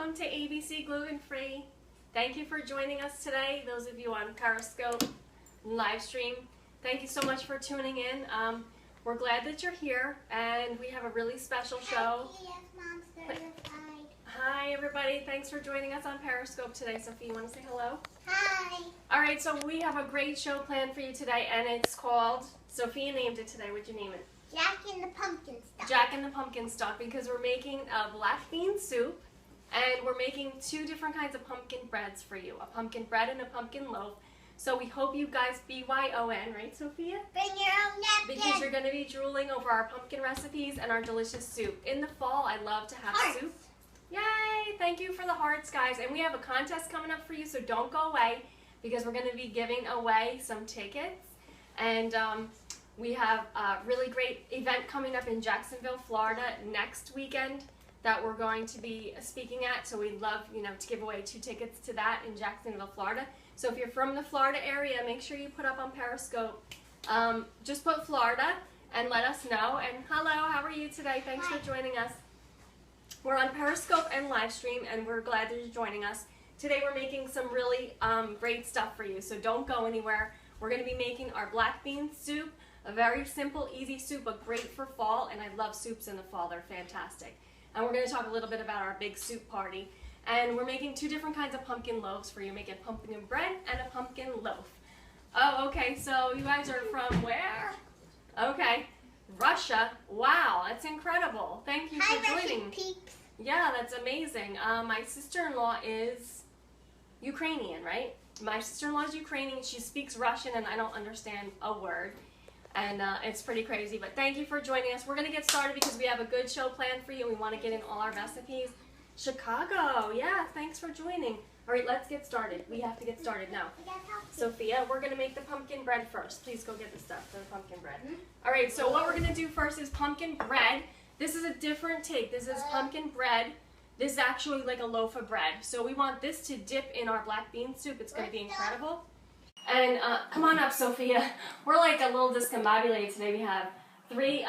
welcome to ABC Gluten Free. Thank you for joining us today. Those of you on Periscope live stream, thank you so much for tuning in. We're glad that you're here, and we have a really special show. Hi everybody, thanks for joining us on Periscope today. Sophie, you want to say hello? Hi. Alright, so we have a great show planned for you today, and it's called, Sophia named it today. What'd you name it? Jack and the Pumpkin Stalk. Jack and the Pumpkin Stalk, because we're making a black bean soup, and we're making two different kinds of pumpkin breads for you. A pumpkin bread and a pumpkin loaf. So we hope you guys BYON, right Sophia? Bring your own napkin. Because you're going to be drooling over our pumpkin recipes and our delicious soup. In the fall, I love to have Hearts. soup. Yay! Thank you for the hearts, guys. And we have a contest coming up for you, so don't go away, because we're going to be giving away some tickets. And we have a really great event coming up in Jacksonville, Florida next weekend that we're going to be speaking at. So we'd love, to give away 2 tickets to that in Jacksonville, Florida. So if you're from the Florida area, make sure you put up on Periscope. Just put Florida and let us know. And hello, how are you today? Thanks for joining us. We're on Periscope and live stream, and we're glad that you're joining us. Today we're making some really great stuff for you, so don't go anywhere. We're going to be making our black bean soup, a very simple, easy soup, but great for fall, and I love soups in the fall. They're fantastic. And we're going to talk a little bit about our big soup party. And we're making 2 different kinds of pumpkin loaves for you. Making pumpkin bread and a pumpkin loaf. Oh, okay, so you guys are from where? Okay, Russia. Wow, that's incredible. Thank you for joining. Russian peeps. Yeah, that's amazing. My sister-in-law is Ukrainian, right? My sister-in-law is Ukrainian. She speaks Russian, and I don't understand a word. And it's pretty crazy. But thank you for joining us. We're going to get started because we have a good show planned for you. We want to get in all our recipes. Chicago, yeah, thanks for joining. All right, let's get started. We have to get started now. Sophia, we're going to make the pumpkin bread first. Please go get the stuff for the pumpkin bread. All right, so what we're going to do first is pumpkin bread. This is a different take. This is pumpkin bread. This is actually like a loaf of bread. So we want this to dip in our black bean soup. It's going to be incredible. And come on up, Sophia. We're like a little discombobulated today. We have 3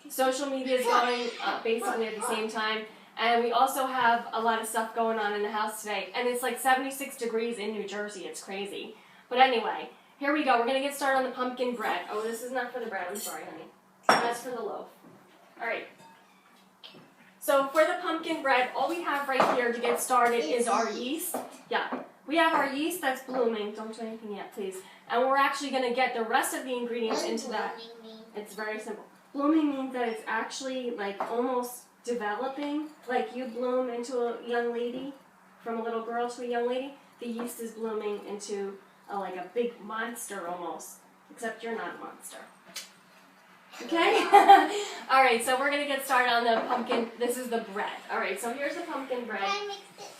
social medias going basically at the same time. And we also have a lot of stuff going on in the house today. And it's like 76 degrees in New Jersey. It's crazy. But anyway, here we go. We're going to get started on the pumpkin bread. Oh, this is not for the bread. I'm sorry, honey. That's for the loaf. All right. So for the pumpkin bread, all we have right here to get started is our yeast. Yeah. We have our yeast that's blooming. Don't do anything yet, please. And we're actually going to get the rest of the ingredients into that. It's very simple. Blooming means that it's actually like almost developing. Like you bloom into a young lady, from a little girl to a young lady. The yeast is blooming into like a big monster almost. Except you're not a monster. Okay? Alright, so we're going to get started on the pumpkin. This is the bread. Alright, so here's the pumpkin bread.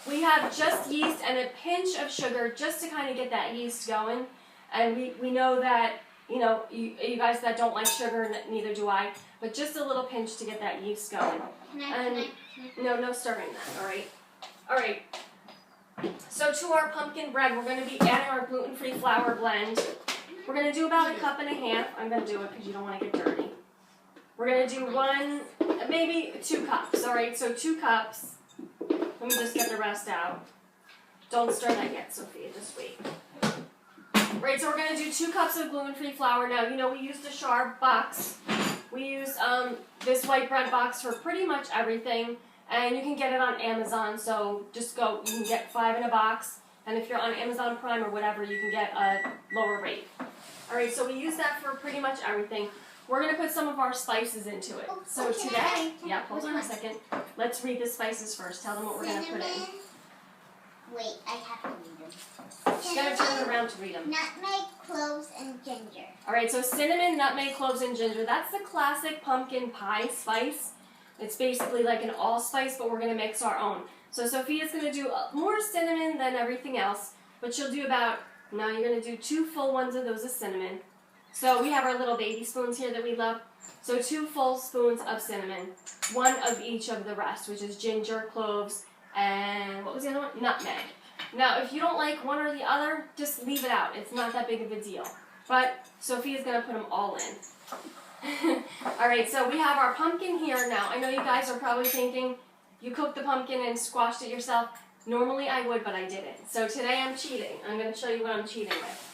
We have just yeast and a pinch of sugar just to kind of get that yeast going. And we know that, you guys that don't like sugar, neither do I, but just a little pinch to get that yeast going. No stirring that, alright? Alright, so to our pumpkin bread, we're going to be adding our gluten-free flour blend. We're going to do about 1.5 cups. I'm going to do it because you don't want to get dirty. We're going to do maybe 2 cups, alright? So 2 cups. Let me just get the rest out. Don't stir that yet, Sophia. Just wait. Right, so we're going to do 2 cups of gluten-free flour. Now, we used a Sharp box. We use this white bread box for pretty much everything. And you can get it on Amazon, so just go. You can get 5 in a box. And if you're on Amazon Prime or whatever, you can get a lower rate. All right, so we use that for pretty much everything. We're going to put some of our spices into it. So today, hold on a second. Let's read the spices first. Tell them what we're going to put in. Wait, I have to read them. She's going to turn it around to read them. Nutmeg, cloves, and ginger. All right, so cinnamon, nutmeg, cloves, and ginger. That's the classic pumpkin pie spice. It's basically like an allspice, but we're going to mix our own. So Sophia's going to do more cinnamon than everything else, but she'll do now you're going to do 2 full ones of those of cinnamon. So we have our little baby spoons here that we love. So 2 full spoons of cinnamon, 1 of each of the rest, which is ginger, cloves, and what was the other one? Nutmeg. Now, if you don't like one or the other, just leave it out. It's not that big of a deal. But Sophia's going to put them all in. All right, so we have our pumpkin here now. I know you guys are probably thinking, you cooked the pumpkin and squashed it yourself. Normally I would, but I didn't. So today I'm cheating. I'm going to show you what I'm cheating with.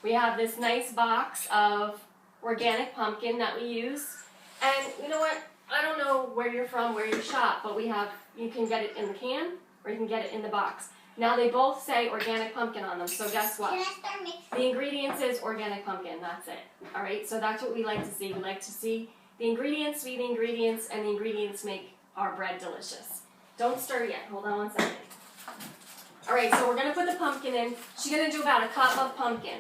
We have this nice box of organic pumpkin that we use. And you know what? I don't know where you're from, where you shop, but you can get it in the can or you can get it in the box. Now they both say organic pumpkin on them, so guess what? Can I start mixing? The ingredients is organic pumpkin, that's it. Alright, so that's what we like to see. We like to see the ingredients be the ingredients, and the ingredients make our bread delicious. Don't stir yet, hold on 1 second. Alright, so we're going to put the pumpkin in. She's going to do about a cup of pumpkin.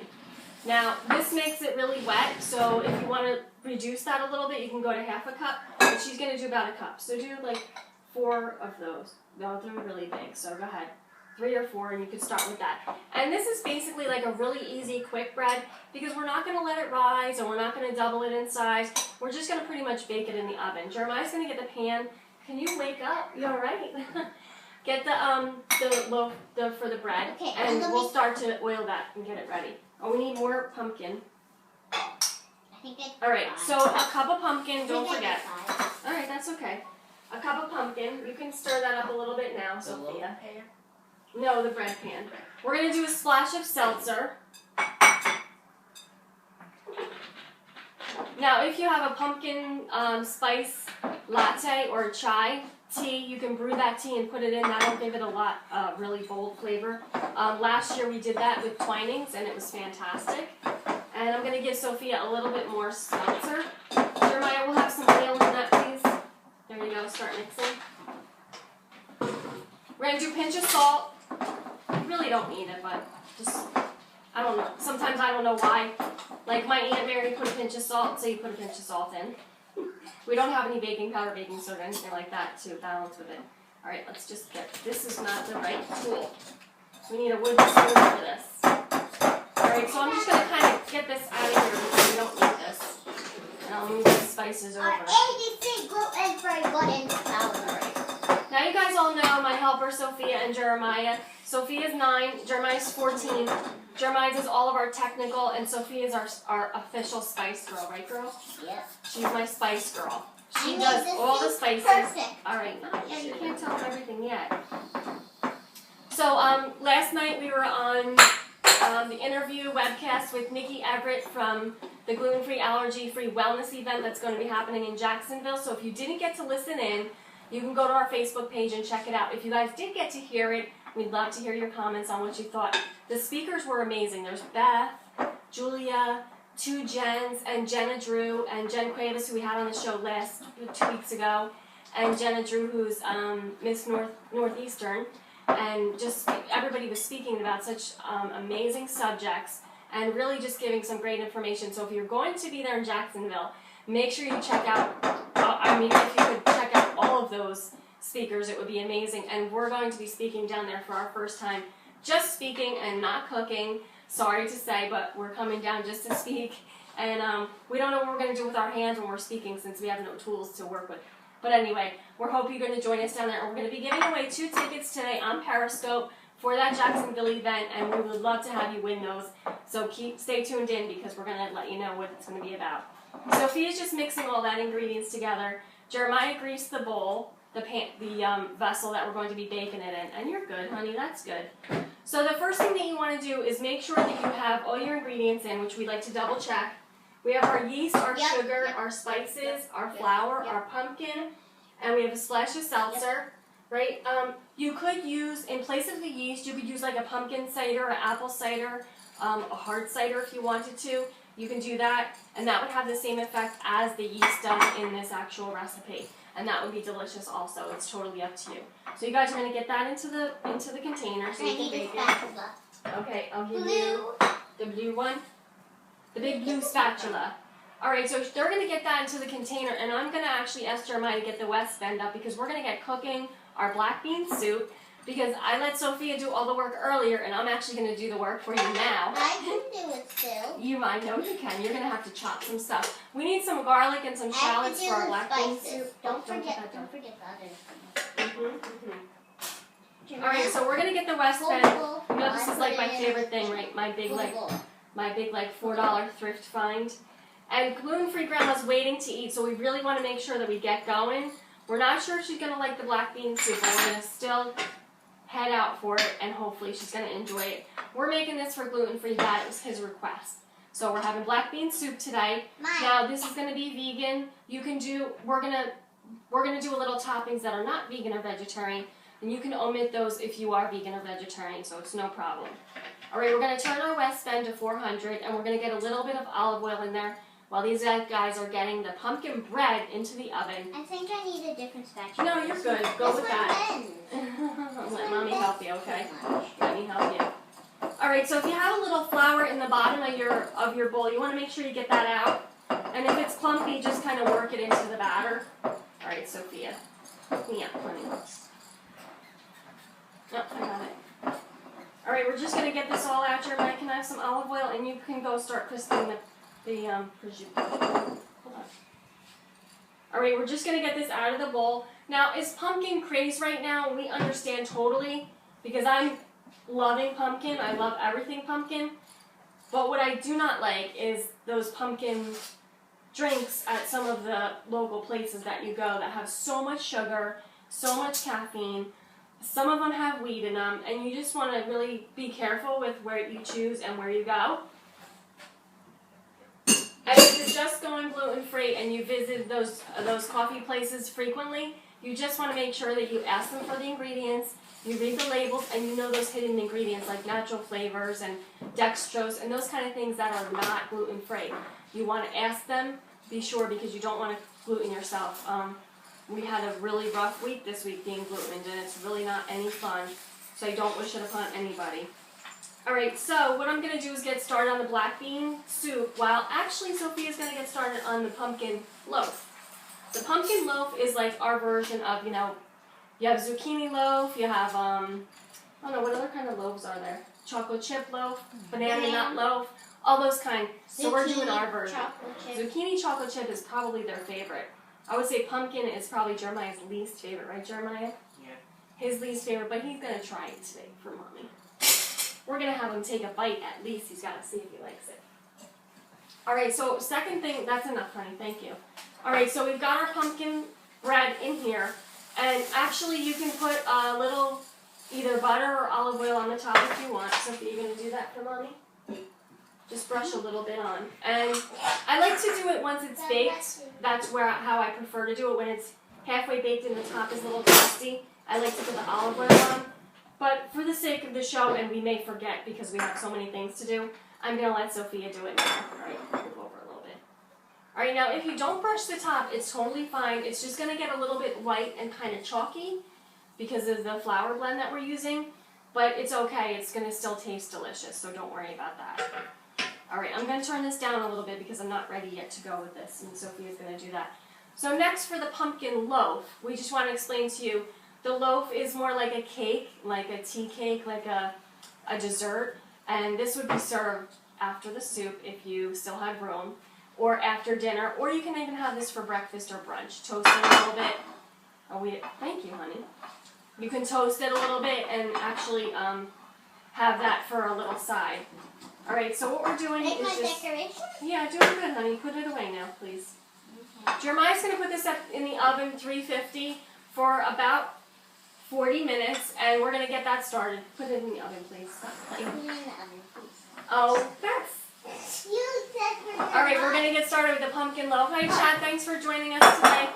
Now, this makes it really wet, so if you want to reduce that a little bit, you can go to half a cup, but she's going to do about a cup. So do like 4 of those. No, they're really big, so go ahead. 3 or 4, and you could start with that. And this is basically like a really easy, quick bread, because we're not going to let it rise, and we're not going to double it in size. We're just going to pretty much bake it in the oven. Jeremiah's going to get the pan. Can you wake up? You all right? Get the loaf for the bread, okay, and we'll start to oil that and get it ready. Oh, we need more pumpkin. I think All right, so a cup of pumpkin, don't forget. 5. All right, that's okay. A cup of pumpkin. You can stir that up a little bit now, Sophia. No, the bread pan. We're going to do a splash of seltzer. Now, if you have a pumpkin spice latte or chai tea, you can brew that tea and put it in. That'll give it a lot really bold flavor. Last year we did that with Twinings, and it was fantastic. And I'm going to give Sophia a little bit more seltzer. Jeremiah, we'll have some oil in that, please. There you go. Start mixing. We're going to do a pinch of salt. You really don't need it, but just, I don't know. Sometimes I don't know why. Like my Aunt Mary put a pinch of salt, so you put a pinch of salt in. We don't have any baking powder, baking soda, anything like that to balance with it. Alright, let's just get, this is not the right tool. We need a wooden spoon for this. Alright, so I'm just going to kind of get this out of here because we don't need this. And I'll move the spices over. ABC gluten free button powder. Now you guys all know my helper Sophia and Jeremiah. Sophia's 9, Jeremiah's 14. Jeremiah does all of our technical, and Sophia's our official spice girl, right girl? Yep. She's my spice girl. She I does made this all the soup spices. perfect. Alright, yeah, you can't tell them everything yet. So last night we were on the interview webcast with Nikki Everett from the gluten-free, allergy-free wellness event that's going to be happening in Jacksonville. So if you didn't get to listen in, you can go to our Facebook page and check it out. If you guys did get to hear it, we'd love to hear your comments on what you thought. The speakers were amazing. There's Beth, Julia, 2 Jens, and Jenna Drew, and Jen Cuevas, who we had on the show 2 weeks ago, and Jenna Drew, who's Miss Northeastern. And just everybody was speaking about such amazing subjects and really just giving some great information. So if you're going to be there in Jacksonville, make sure you check out, if you could check out all of those speakers, it would be amazing. And we're going to be speaking down there for our first time, just speaking and not cooking. Sorry to say, but we're coming down just to speak. And we don't know what we're going to do with our hands when we're speaking since we have no tools to work with. But anyway, we're hoping you're going to join us down there. And we're going to be giving away 2 tickets today on Periscope for that Jacksonville event, and we would love to have you win those. So stay tuned in because we're going to let you know what it's going to be about. Sophia's just mixing all that ingredients together. Jeremiah greased the bowl, the vessel that we're going to be baking it in. And you're good, honey. That's good. So the first thing that you want to do is make sure that you have all your ingredients in, which we like to double check. We have our yeast, our sugar, our spices, our flour, our pumpkin, and we have a splash of seltzer, right? You could use, in place of the yeast, you could use like a pumpkin cider, an apple cider, a hard cider if you wanted to. You can do that, and that would have the same effect as the yeast does in this actual recipe. And that would be delicious also. It's totally up to you. So you guys are going to get that into the container so you can bake it. Okay, I'll give you the blue one. The big blue spatula. Alright, so they're going to get that into the container, and I'm going to actually ask Jeremiah to get the West Bend up because we're going to get cooking our black bean soup because I let Sophia do all the work earlier, and I'm actually going to do the work for you now. I can do it still. I know you can. You're going to have to chop some stuff. We need some garlic and some shallots for our black bean soup. Don't forget the other thing. Alright, so we're going to get the West Bend. You know this is like my favorite thing, right? My big $4 thrift find. And gluten-free grandma's waiting to eat, so we really want to make sure that we get going. We're not sure if she's going to like the black bean soup, but we're going to still head out for it, and hopefully she's going to enjoy it. We're making this for gluten-free Dad. It was his request. So we're having black bean soup today. Now this is going to be vegan. You can do, we're going to do a little toppings that are not vegan or vegetarian, and you can omit those if you are vegan or vegetarian, so it's no problem. All right, we're going to turn our West Bend to 400, and we're going to get a little bit of olive oil in there while these guys are getting the pumpkin bread into the oven. I think I need a different spatula. No, you're good. Go with that. Bends. Let Mommy help you, okay? Let me help you. All right, so if you have a little flour in the bottom of your bowl, you want to make sure you get that out. And if it's clumpy, just kind of work it into the batter. All right, Sophia. Yeah, honey. Oh, I got it. All right, we're just going to get this all out. Jeremiah, can I have some olive oil? And you can go start crisping the prosciutto. Hold on. All right, we're just going to get this out of the bowl. Now, is pumpkin craze right now? We understand totally, because I'm loving pumpkin. I love everything pumpkin. But what I do not like is those pumpkin drinks at some of the local places that you go that have so much sugar, so much caffeine. Some of them have weed in them, and you just want to really be careful with where you choose and where you go. And if you're just going gluten-free and you visit those coffee places frequently, you just want to make sure that you ask them for the ingredients, you read the labels, and you know those hidden ingredients like natural flavors and dextrose and those kind of things that are not gluten-free. You want to ask them, be sure, because you don't want to gluten yourself. We had a really rough week this week being glutened, and it's really not any fun, so I don't wish it upon anybody. Alright, so what I'm going to do is get started on the black bean soup, while actually Sophia's going to get started on the pumpkin loaf. The pumpkin loaf is like our version of, you have zucchini loaf, you have, I don't know, what other kind of loaves are there? Chocolate chip loaf, banana nut loaf, all those kind. So we're doing our version. Zucchini chocolate chip is probably their favorite. I would say pumpkin is probably Jeremiah's least favorite, right, Jeremiah? Yeah. His least favorite, but he's going to try it today for Mommy. We're going to have him take a bite at least. He's got to see if he likes it. All right, so second thing, that's enough, honey, thank you. All right, so we've got our pumpkin bread in here, and actually you can put a little either butter or olive oil on the top if you want. Sophie, you going to do that for Mommy? Just brush a little bit on. And I like to do it once it's baked. That's how I prefer to do it. When it's halfway baked and the top is a little crusty, I like to put the olive oil on. But for the sake of the show, and we may forget because we have so many things to do, I'm going to let Sophia do it now. All right, move over a little bit. All right, now if you don't brush the top, it's totally fine. It's just going to get a little bit white and kind of chalky because of the flour blend that we're using. But it's okay. It's going to still taste delicious, so don't worry about that. All right, I'm going to turn this down a little bit because I'm not ready yet to go with this, and Sophia's going to do that. So next for the pumpkin loaf, we just want to explain to you, the loaf is more like a cake, like a tea cake, like a dessert, and this would be served after the soup if you still had room, or after dinner, or you can even have this for breakfast or brunch. Toast it a little bit. Oh, thank you, honey. You can toast it a little bit and actually have that for a little side. All right, so what we're doing is just... decoration? Yeah, do it good, honey. Put it away now, please. Okay. Jeremiah's going to put this up in the oven, 350, for about 40 minutes, and we're going to get that started. Put it in the oven, please. Put it in the oven, please. Oh, that's... You said All right, we're going to get started with the pumpkin loaf. Hi, Chad. Thanks for joining us today.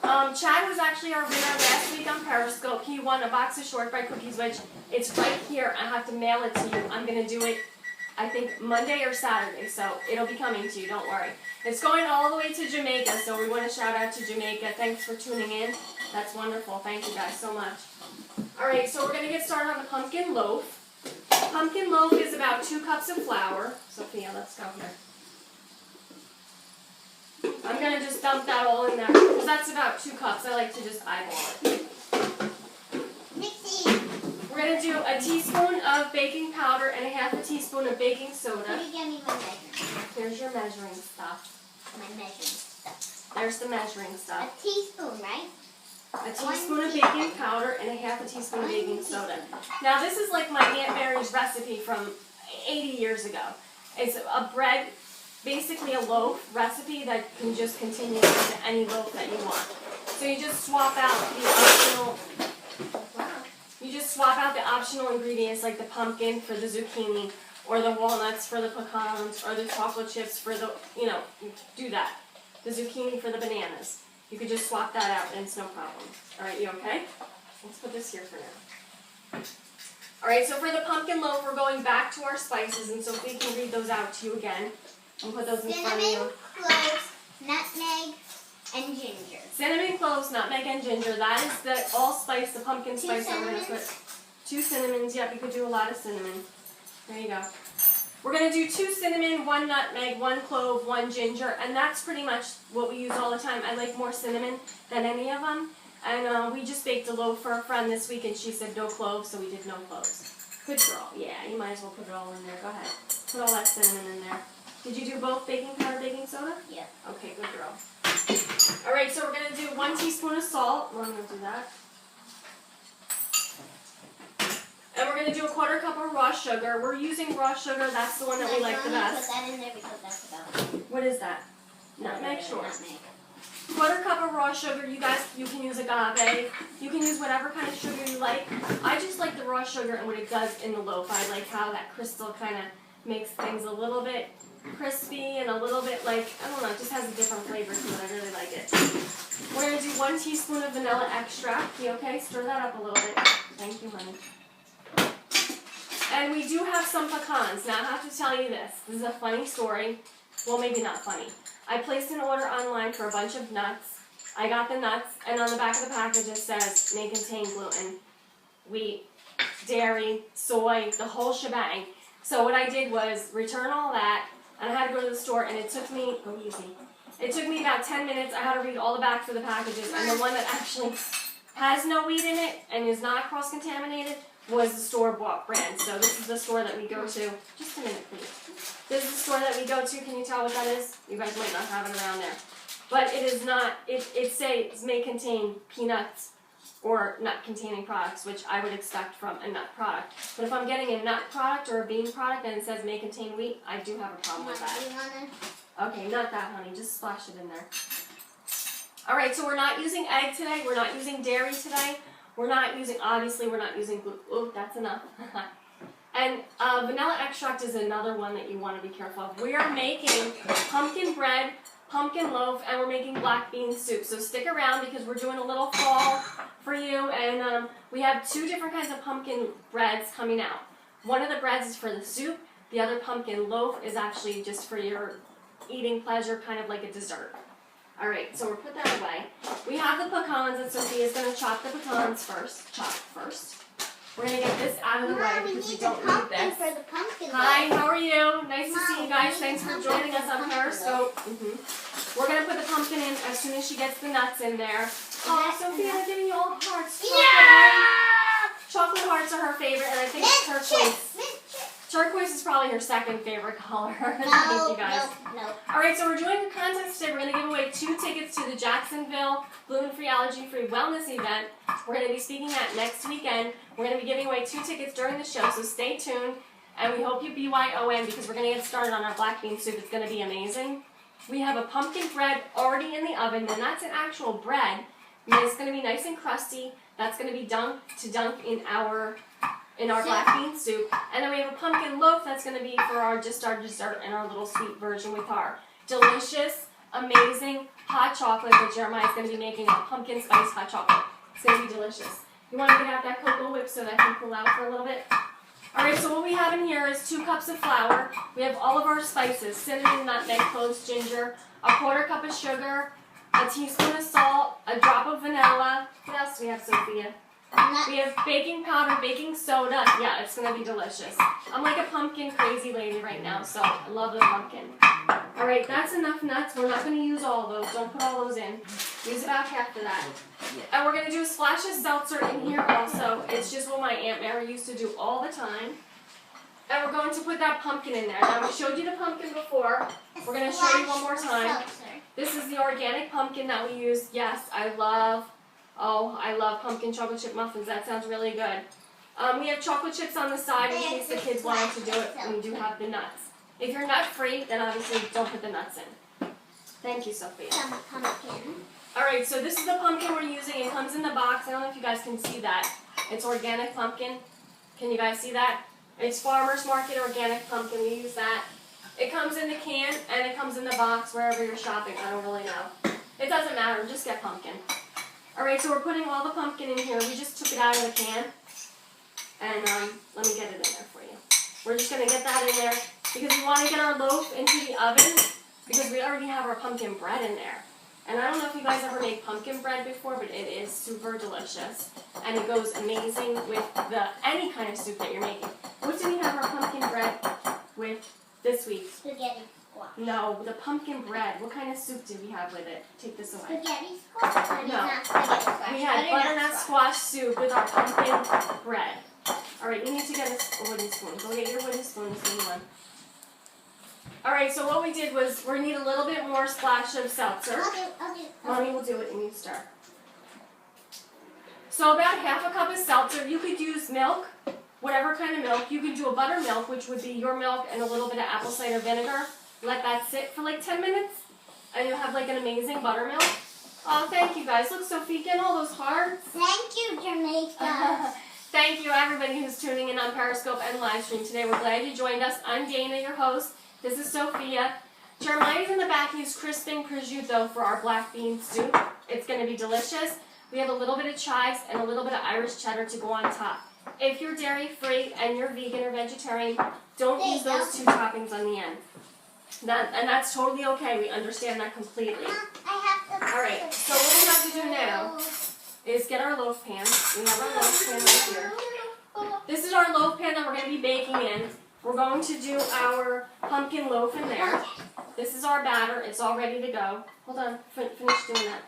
Chad was actually our winner last week on Periscope. He won a box of shortbread cookies, which it's right here. I have to mail it to you. I'm going to do it, I think, Monday or Saturday, so it'll be coming to you, don't worry. It's going all the way to Jamaica, so we want to shout out to Jamaica. Thanks for tuning in. That's wonderful. Thank you guys so much. All right, so we're going to get started on the pumpkin loaf. Pumpkin loaf is about 2 cups of flour. Sophia, let's go here. I'm going to just dump that all in there, because that's about 2 cups. I like to just eyeball it. We're going to do a teaspoon of baking powder and a half a teaspoon of baking soda. Can you get me my measuring? Here's your measuring stuff. My measuring stuff. There's the measuring stuff. A teaspoon, right? A teaspoon of baking powder and a half a teaspoon of baking soda. Now this is like my Aunt Mary's recipe from 80 years ago. It's a bread, basically a loaf recipe that can just continue into any loaf that you want. So you just swap out the optional. Wow. You just swap out the optional ingredients like the pumpkin for the zucchini, or the walnuts for the pecans, or the chocolate chips for the, you do that. The zucchini for the bananas. You could just swap that out and it's no problem. Alright, you okay? Let's put this here for now. Alright, so for the pumpkin loaf, we're going back to our spices, and Sophie can read those out to you again. And put those in front of you. Cinnamon, cloves, nutmeg, and ginger. Cinnamon, cloves, nutmeg, and ginger. That is the allspice, the pumpkin spice that we're going to put. 2 cinnamons. Yep, you could do a lot of cinnamon. There you go. We're going to do 2 cinnamon, 1 nutmeg, 1 clove, 1 ginger, and that's pretty much what we use all the time. I like more cinnamon than any of them. And we just baked a loaf for a friend this week, and she said no cloves, so we did no cloves. Good girl. Yeah, you might as well put it all in there. Go ahead. Put all that cinnamon in there. Did you do both baking powder, baking soda? Yeah. Okay, good girl. All right, so we're going to do 1 teaspoon of salt. I'm going to do that. And we're going to do a 1/4 cup of raw sugar. We're using raw sugar. That's the one that we like the best. Put that in there because that's about What is that? Nutmeg, sure. Nutmeg. 1/4 cup of raw sugar. You guys, you can use agave. You can use whatever kind of sugar you like. I just like the raw sugar and what it does in the loaf. I like how that crystal kind of makes things a little bit crispy and a little bit like, I don't know, it just has a different flavor to it. I really like it. We're going to do 1 teaspoon of vanilla extract. You okay? Stir that up a little bit. Thank you, honey. And we do have some pecans. Now I have to tell you this. This is a funny story. Well, maybe not funny. I placed an order online for a bunch of nuts. I got the nuts, and on the back of the package it says, may contain gluten, wheat, dairy, soy, the whole shebang. So what I did was return all that, and I had to go to the store, and it took me, go easy. It took me about 10 minutes. I had to read all the backs of the packages, and the one that actually has no wheat in it and is not cross-contaminated was the store-bought brand. So this is the store that we go to. Just a minute, please. This is the store that we go to. Can you tell what that is? You guys might not have it around there. But it is not, it says may contain peanuts or nut-containing products, which I would expect from a nut product. But if I'm getting a nut product or a bean product and it says may contain wheat, I do have a problem with that. Okay, not that, honey. Just splash it in there. All right, so we're not using egg today. We're not using dairy today. We're not using, obviously, we're not using gluten. Oh, that's enough. And vanilla extract is another one that you want to be careful of. We are making pumpkin bread, pumpkin loaf, and we're making black bean soup. So stick around because we're doing a little fall for you. And we have 2 different kinds of pumpkin breads coming out. One of the breads is for the soup. The other pumpkin loaf is actually just for your eating pleasure, kind of like a dessert. All right, so we'll put that away. We have the pecans, and Sophia's going to chop the pecans first. Chop first. We're going to get this out of the way because we don't need this. For the pumpkin Hi, how are you? Nice to see you guys. Thanks for joining us on Periscope. We're going to put the pumpkin in as soon as she gets the nuts in there. Oh, Sophia, I'm giving you all hearts. Chocolate hearts are her favorite, and I think it's turquoise. Turquoise is probably her second favorite color. Thank you guys. No. Alright, so we're doing a contest today. We're going to give away 2 tickets to the Jacksonville Gluten-Free Allergy-Free Wellness event. We're going to be speaking at next weekend. We're going to be giving away 2 tickets during the show, so stay tuned. And we hope you BYON because we're going to get started on our black bean soup. It's going to be amazing. We have a pumpkin bread already in the oven, and that's an actual bread. And it's going to be nice and crusty. That's going to be dunked in our black bean soup. And then we have a pumpkin loaf that's going to be for our dessert and our little sweet version with our delicious, amazing hot chocolate that Jeremiah's going to be making, a pumpkin spice hot chocolate. It's going to be delicious. You want to get out that cocoa whip so that I can cool out for a little bit? Alright, so what we have in here is 2 cups of flour. We have all of our spices, cinnamon, nutmeg, cloves, ginger, a 1/4 cup of sugar, a teaspoon of salt, a drop of vanilla. What else do we have, Sophia? We have baking powder, baking soda. Yeah, it's going to be delicious. I'm like a pumpkin crazy lady right now, so I love the pumpkin. All right, that's enough nuts. We're not going to use all those. Don't put all those in. Use about half of that. And we're going to do a splash of seltzer in here also. It's just what my Aunt Mary used to do all the time. And we're going to put that pumpkin in there. Now, we showed you the pumpkin before. We're going to show you one more time. This is the organic pumpkin that we use. Yes, I love pumpkin chocolate chip muffins. That sounds really good. We have chocolate chips on the side in case the kids wanted to do it. And we do have the nuts. If you're nut free, then obviously don't put the nuts in. Thank you, Sophia. Some pumpkin. Alright, so this is the pumpkin we're using. It comes in the box. I don't know if you guys can see that. It's organic pumpkin. Can you guys see that? It's Farmer's Market organic pumpkin. We use that. It comes in the can and it comes in the box wherever you're shopping. I don't really know. It doesn't matter. Just get pumpkin. Alright, so we're putting all the pumpkin in here. We just took it out of the can. And let me get it in there for you. We're just going to get that in there because we want to get our loaf into the oven because we already have our pumpkin bread in there. And I don't know if you guys ever made pumpkin bread before, but it is super delicious. And it goes amazing with any kind of soup that you're making. What do we have our pumpkin bread with this week? Spaghetti squash. No, the pumpkin bread. What kind of soup did we have with it? Take this away. Spaghetti squash? No. Not spaghetti squash. We had butternut squash soup with our pumpkin bread. Alright, you need to get a wooden spoon. Go get your wooden spoon, this new one. Alright, so what we did was we need a little bit more splash of seltzer. I'll do. Mommy will do it and you stir. So about half a cup of seltzer. You could use milk, whatever kind of milk. You could do a buttermilk, which would be your milk and a little bit of apple cider vinegar. Let that sit for like 10 minutes and you'll have like an amazing buttermilk. Oh, thank you guys. Look, Sophie, getting all those hearts. Thank you, Jamaica. Thank you, everybody who's tuning in on Periscope and live stream today. We're glad you joined us. I'm Dana, your host. This is Sophia. Jeremiah's in the back. He's crisping prosciutto for our black bean soup. It's going to be delicious. We have a little bit of chives and a little bit of Irish cheddar to go on top. If you're dairy-free and you're vegan or vegetarian, don't use those two toppings on the end. And that's totally okay. We understand that completely. All right, so what we have to do now is get our loaf pan. We have our loaf pan right here. This is our loaf pan that we're going to be baking in. We're going to do our pumpkin loaf in there. This is our batter. It's all ready to go. Hold on. Finish doing that.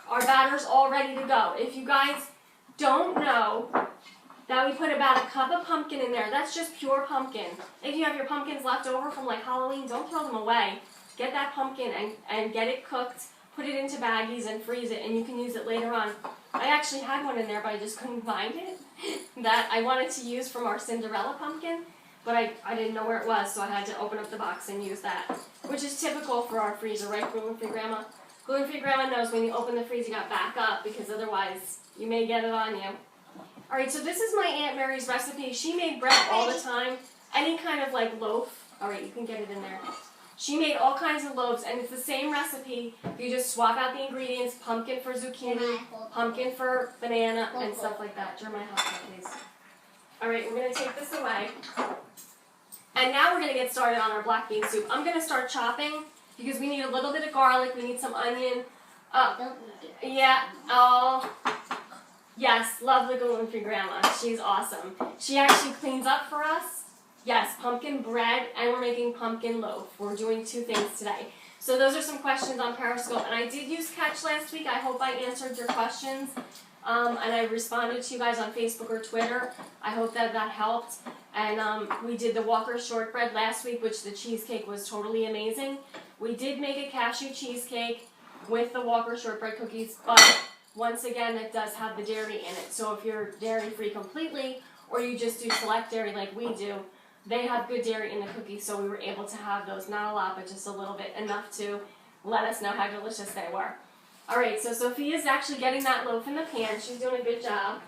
Our batter's all ready to go. If you guys don't know that we put about a cup of pumpkin in there, that's just pure pumpkin. If you have your pumpkins left over from like Halloween, don't throw them away. Get that pumpkin and get it cooked. Put it into baggies and freeze it, and you can use it later on. I actually had one in there, but I just couldn't find it that I wanted to use from our Cinderella pumpkin, but I didn't know where it was, so I had to open up the box and use that, which is typical for our freezer, right, Gluten-Free Grandma? Gluten-Free Grandma knows when you open the freezer, you got to back up, because otherwise you may get it on you. All right, so this is my Aunt Mary's recipe. She made bread all the time, any kind of like loaf. All right, you can get it in there. She made all kinds of loaves, and it's the same recipe. You just swap out the ingredients, pumpkin for zucchini, pumpkin for banana, and stuff like that. Jeremiah, help me, please. All right, we're going to take this away. And now we're going to get started on our black bean soup. I'm going to start chopping because we need a little bit of garlic. We need some onion. Yeah, oh, yes, love the gluten-free grandma. She's awesome. She actually cleans up for us. Yes, pumpkin bread, and we're making pumpkin loaf. We're doing two things today. So those are some questions on Periscope. And I did use Catch last week. I hope I answered your questions. And I responded to you guys on Facebook or Twitter. I hope that helped. And we did the Walker shortbread last week, which the cheesecake was totally amazing. We did make a cashew cheesecake with the Walker shortbread cookies, but once again, it does have the dairy in it. So if you're dairy-free completely, or you just do select dairy like we do, they have good dairy in the cookies, so we were able to have those. Not a lot, but just a little bit, enough to let us know how delicious they were. All right, so Sophia's actually getting that loaf in the pan. She's doing a good job.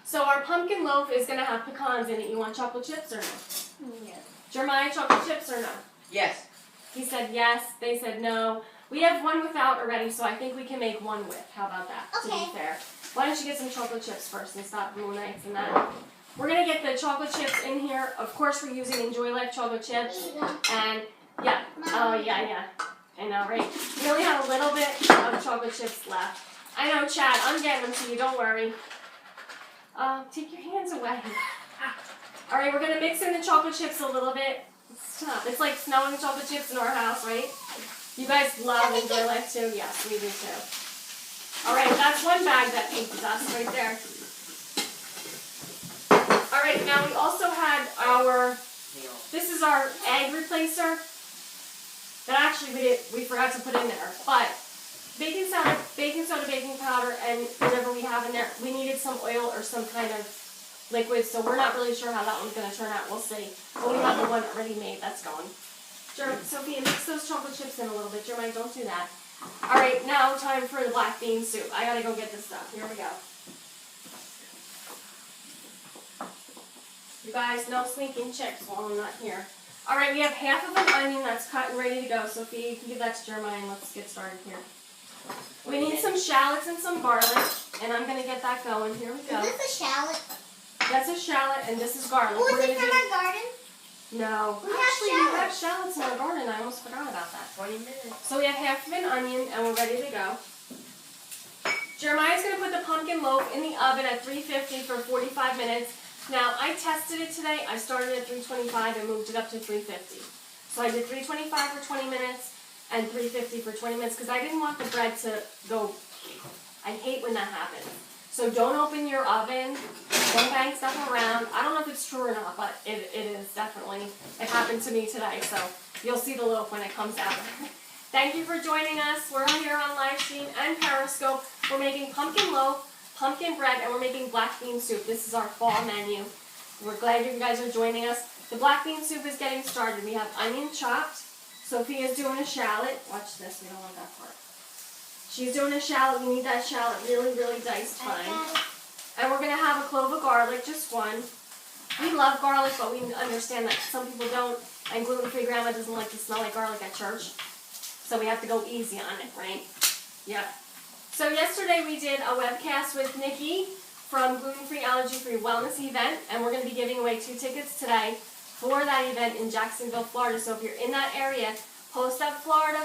So our pumpkin loaf is going to have pecans in it. You want chocolate chips or no? No. Jeremiah, chocolate chips or no? Yes. He said yes. They said no. We have one without already, so I think we can make one with. How about that, to be fair? Why don't you get some chocolate chips first and stop blue nights and that? We're going to get the chocolate chips in here. Of course, we're using Enjoy Life chocolate chips. And, yeah. Oh, yeah. I know, right? We only have a little bit of chocolate chips left. I know, Chad. I'm getting them to you. Don't worry. Take your hands away. All right, we're going to mix in the chocolate chips a little bit. Stop. It's like snowing chocolate chips in our house, right? You guys love Enjoy Life, too? Yes, we do, too. All right, that's one bag that ate the dust right there. All right, now we also had this is our egg replacer that actually we forgot to put in there, but baking soda, baking powder, and whatever we have in there, we needed some oil or some kind of liquid, so we're not really sure how that one's going to turn out. We'll see. But we have the one already made that's going. Sophia, mix those chocolate chips in a little bit. Jeremiah, don't do that. Alright, now time for the black bean soup. I gotta go get this stuff. Here we go. You guys, no sneaking chicks while I'm not here. Alright, we have half of an onion that's cut and ready to go. Sophia, you can give that to Jeremiah and let's get started here. We need some shallots and some garlic, and I'm going to get that going. Here we go. Is this a shallot? That's a shallot, and this is garlic. Oh, is it from our garden? No. Actually, we have shallots in our garden. I almost forgot about that. 20 minutes. So we have half of an onion, and we're ready to go. Jeremiah's going to put the pumpkin loaf in the oven at 350 for 45 minutes. Now, I tested it today. I started at 325 and moved it up to 350. So I did 325 for 20 minutes and 350 for 20 minutes because I didn't want the bread to go. I hate when that happens. So don't open your oven. Don't bang stuff around. I don't know if it's true or not, but it is definitely. It happened to me today. So you'll see the loaf when it comes out. Thank you for joining us. We're here on live stream and Periscope. We're making pumpkin loaf, pumpkin bread, and we're making black bean soup. This is our fall menu. We're glad you guys are joining us. The black bean soup is getting started. We have onion chopped. Sophia's doing a shallot. Watch this. We don't want that part. She's doing a shallot. We need that shallot really, really diced fine. And we're going to have a clove of garlic, just one. We love garlic, but we understand that some people don't. And gluten-free grandma doesn't like to smell like garlic at church. So we have to go easy on it, right? Yep. So yesterday we did a webcast with Nikki from Gluten-Free Allergy Free Wellness event, and we're going to be giving away 2 tickets today for that event in Jacksonville, Florida. So if you're in that area, post up Florida,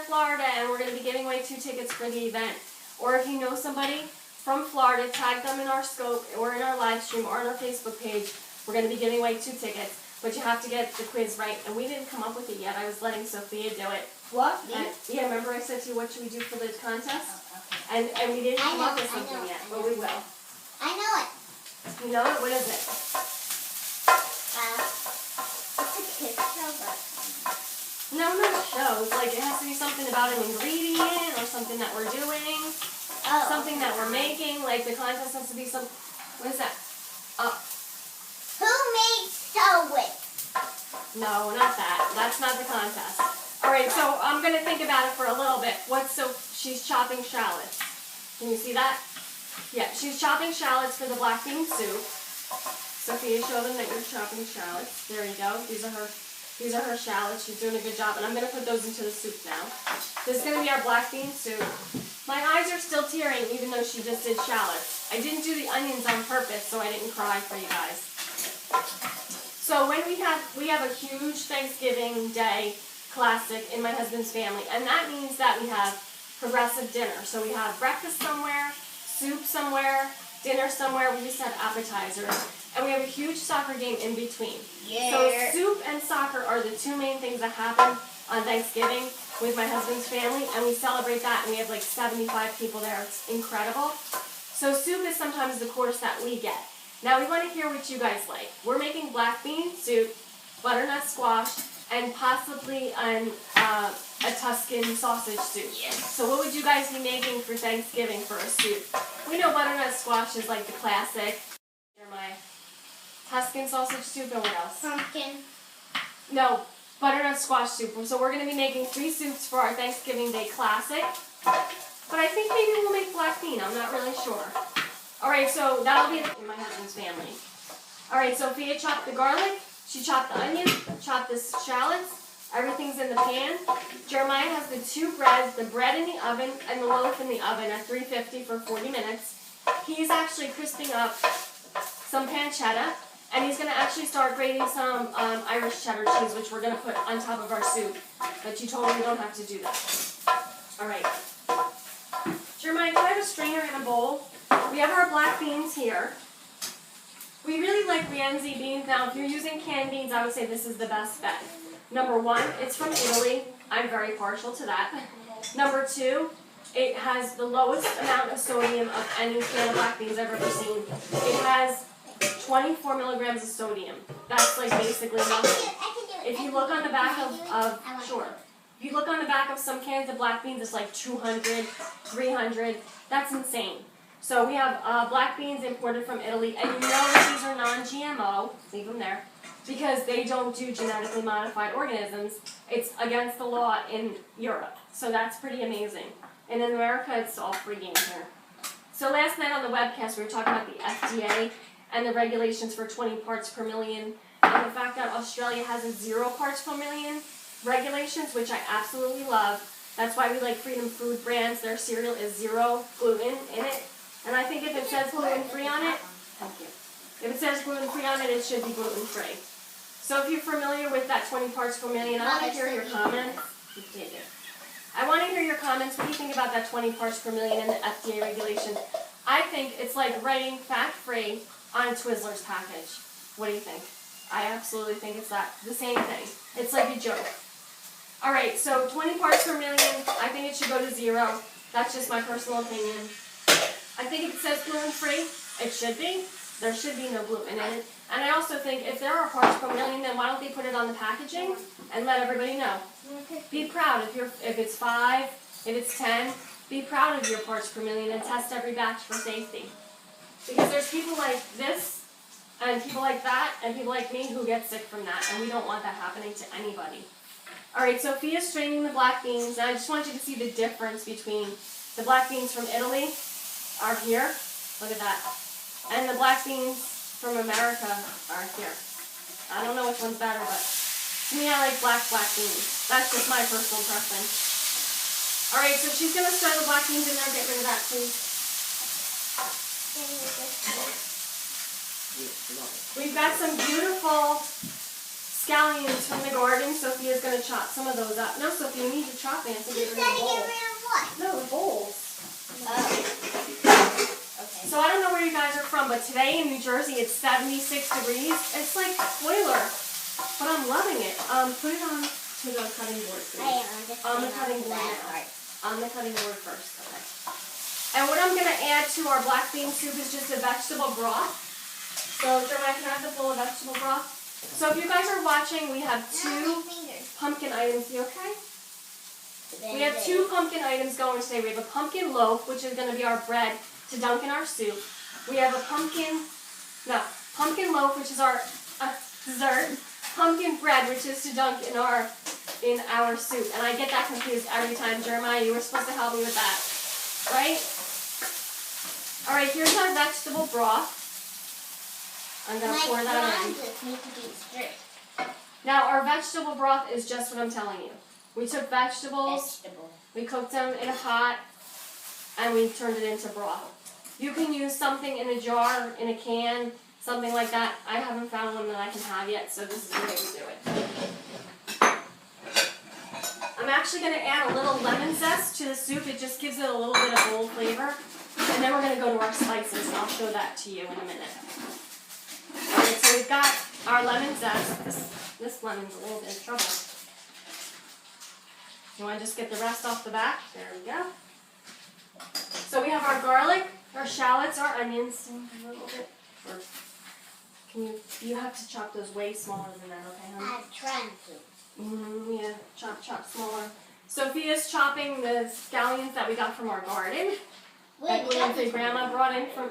and we're going to be giving away 2 tickets for the event. Or if you know somebody from Florida, tag them in our scope or in our live stream or on our Facebook page. We're going to be giving away 2 tickets, but you have to get the quiz right. And we didn't come up with it yet. I was letting Sophia do it. What? Yeah, remember I said to you, what should we do for the contest? Oh, okay. And we didn't come up with I something know, yet, I but know. we will. I know it. You know it? What is it? It's a kid show, but No shows. Like, it has to be something about an ingredient or something that we're doing, something that we're making. Like, the contest has to be some... What is that? Who made Snow White? No, not that. That's not the contest. All right, so I'm going to think about it for a little bit. She's chopping shallots. Can you see that? Yeah, she's chopping shallots for the black bean soup. Sophia, show them that you're chopping shallots. There you go. These are her shallots. She's doing a good job, and I'm going to put those into the soup now. This is going to be our black bean soup. My eyes are still tearing, even though she just did shallots. I didn't do the onions on purpose, so I didn't cry for you guys. So when we have a huge Thanksgiving Day classic in my husband's family, and that means that we have progressive dinner. So we have breakfast somewhere, soup somewhere, dinner somewhere. We just have appetizers, and we have a huge soccer game in between. Yeah. So soup and soccer are the 2 main things that happen on Thanksgiving with my husband's family, and we celebrate that, and we have like 75 people there. It's incredible. So soup is sometimes the course that we get. Now we want to hear what you guys like. We're making black bean soup, butternut squash, and possibly a Tuscan sausage soup. Yes. So what would you guys be making for Thanksgiving for a soup? We know butternut squash is like the classic. They're my Tuscan sausage soup, and what else? Pumpkin. No, butternut squash soup. So we're going to be making 3 soups for our Thanksgiving Day classic. But I think maybe we'll make black bean. I'm not really sure. All right, so that'll be in my husband's family. All right, Sophia chopped the garlic. She chopped the onion, chopped the shallots. Everything's in the pan. Jeremiah has the 2 breads, the bread in the oven and the loaf in the oven at 350 for 40 minutes. He's actually crisping up some pancetta, and he's going to actually start grating some Irish cheddar cheese, which we're going to put on top of our soup. But you totally don't have to do that. All right. Jeremiah, can I have a strainer and a bowl? We have our black beans here. We really like Rienzi beans. Now, if you're using canned beans, I would say this is the best bet. Number 1, it's from Italy. I'm very partial to that. Number 2, it has the lowest amount of sodium of any can of black beans I've ever seen. It has 24 milligrams of sodium. That's like basically nothing. If you look on the back If you look on the back of some cans of black beans, it's like 200, 300. That's insane. So we have black beans imported from Italy, and you know that these are non-GMO. Leave them there. Because they don't do genetically modified organisms. It's against the law in Europe. So that's pretty amazing. And in America, it's all free game here. So last night on the webcast, we were talking about the FDA and the regulations for 20 parts per million. And the fact that Australia has a 0 parts per million regulations, which I absolutely love. That's why we like Freedom Food Brands. Their cereal is 0 gluten in it. And I think if it says gluten-free on it, thank you. If it says gluten-free on it, it should be gluten-free. So if you're familiar with that 20 parts per million, I want to hear your comments. I want to hear your comments. What do you think about that 20 parts per million in the FDA regulation? I think it's like writing fat-free on a Twizzlers package. What do you think? I absolutely think it's the same thing. It's like a joke. All right, so 20 parts per million, I think it should go to 0. That's just my personal opinion. I think if it says gluten-free, it should be. There should be no gluten in it. And I also think if there are parts per million, then why don't they put it on the packaging and let everybody know? Be proud if it's 5, if it's 10. Be proud of your parts per million and test every batch for safety. Because there's people like this, and people like that, and people like me who get sick from that, and we don't want that happening to anybody. All right, Sophia's straining the black beans, and I just want you to see the difference between the black beans from Italy are here. Look at that. And the black beans from America are here. I don't know which one's better, but to me, I like black beans. That's just my personal preference. All right, so she's going to stir the black beans in there. Get rid of that, please. We've got some beautiful scallions from the garden. Sophia's going to chop some of those up. No, Sophia, you need to chop it and get rid of the bowls. No, the bowls. Okay. So I don't know where you guys are from, but today in New Jersey it's 76 degrees. It's like boiler, but I'm loving it. Put it on to the cutting board, please. On the cutting board now. On the cutting board first, okay. And what I'm going to add to our black bean soup is just a vegetable broth. So Jeremiah, can I have the bowl of vegetable broth? So if you guys are watching, we have 2 pumpkin items. You okay? We have 2 pumpkin items going today. We have a pumpkin loaf, which is going to be our bread to dunk in our soup. We have a pumpkin loaf, which is our dessert. Pumpkin bread, which is to dunk in our soup. And I get that confused every time. Jeremiah, you were supposed to help me with that, right? All right, here's our vegetable broth. I'm going to pour that in. Now, our vegetable broth is just what I'm telling you. We took vegetables, we cooked them in a pot, and we turned it into broth. You can use something in a jar, in a can, something like that. I haven't found one that I can have yet, so this is the way we do it. I'm actually going to add a little lemon zest to the soup. It just gives it a little bit of bold flavor. And then we're going to go to our spices, and I'll show that to you in a minute. Alright, so we've got our lemon zest. This lemon's a little bit in trouble. You want to just get the rest off the back? There we go. So we have our garlic, our shallots, our onions, a little bit. Or you have to chop those way smaller than that, okay, honey? I'm trying to. Yeah, chop smaller. Sophia's chopping the scallions that we got from our garden. That gluten-free grandma brought in from,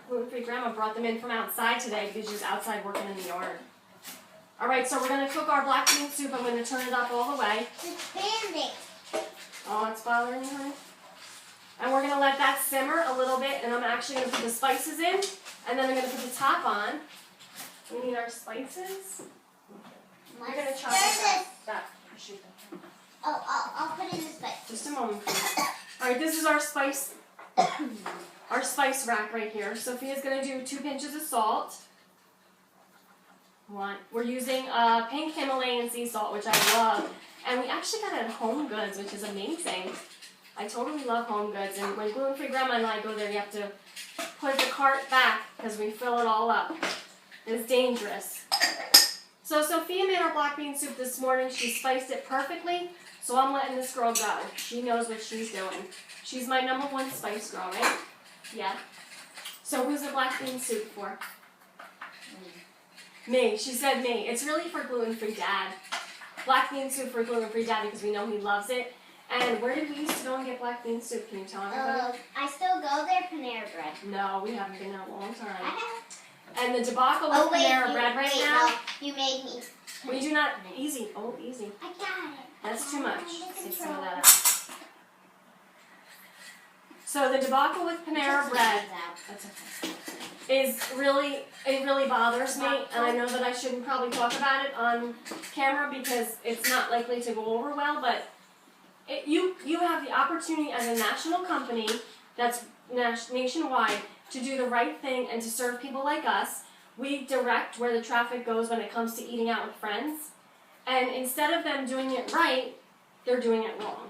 gluten-free grandma brought them in from outside today because she was outside working in the yard. All right, so we're going to cook our black bean soup. I'm going to turn it up all the way. It's bending. Oh, it's bothering you, honey? And we're going to let that simmer a little bit, and I'm actually going to put the spices in, and then I'm going to put the top on. We need our spices. We're going to chop that. Shoot that. Oh, I'll put in the spice. Just a moment, please. All right, this is our spice rack right here. Sophia's going to do 2 pinches of salt. We're using pink Himalayan sea salt, which I love. And we actually got it at Home Goods, which is amazing. I totally love Home Goods. And when gluten-free grandma and I go there, you have to put the cart back because we fill it all up. It's dangerous. So Sophia made our black bean soup this morning. She spiced it perfectly. So I'm letting this girl go. She knows what she's doing. She's my #1 spice girl, right? Yeah. So who's the black bean soup for? Me. She said me. It's really for gluten-free dad. Black bean soup for gluten-free dad because we know he loves it. And where did we used to go and get black bean soup? Can you tell everybody? I still go there, Panera Bread. No, we haven't been there a long time. I have. And the debacle with Panera Bread right now. No, you made me. We do not. Easy. Oh, easy. I got it. That's too much. Take some of that out. So the debacle with Panera Bread That's okay. it really bothers me, and I know that I shouldn't probably talk about it on camera because it's not likely to go over well, but you have the opportunity as a national company that's nationwide to do the right thing and to serve people like us. We direct where the traffic goes when it comes to eating out with friends, and instead of them doing it right, they're doing it wrong.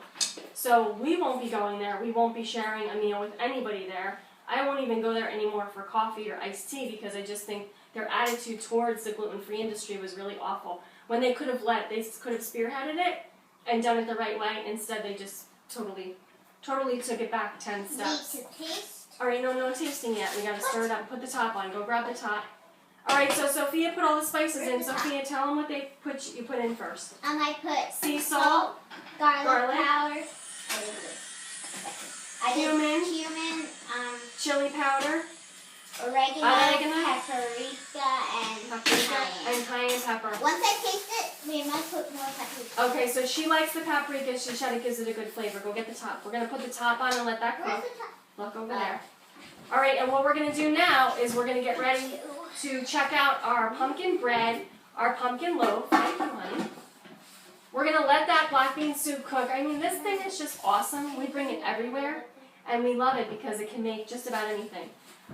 So we won't be going there. We won't be sharing a meal with anybody there. I won't even go there anymore for coffee or iced tea because I just think their attitude towards the gluten-free industry was really awful. When they could have spearheaded it and done it the right way. Instead, they just totally took it back 10 steps. Need to taste? All right, no tasting yet. We gotta stir it up. Put the top on. Go grab the top. All right, so Sophia put all the spices in. Sophia, tell them what you put in first. I put sea salt, garlic powder, cumin, chili powder, oregano, paprika, and cayenne pepper. Once I taste it, we might put more paprika. Okay, so she likes the paprika. She said it gives it a good flavor. Go get the top. We're gonna put the top on and let that cook. Where's the top? Look over there. All right, and what we're gonna do now is we're gonna get ready to check out our pumpkin bread, our pumpkin loaf. Thank you, honey. We're gonna let that black bean soup cook. I mean, this thing is just awesome. We bring it everywhere, and we love it because it can make just about anything.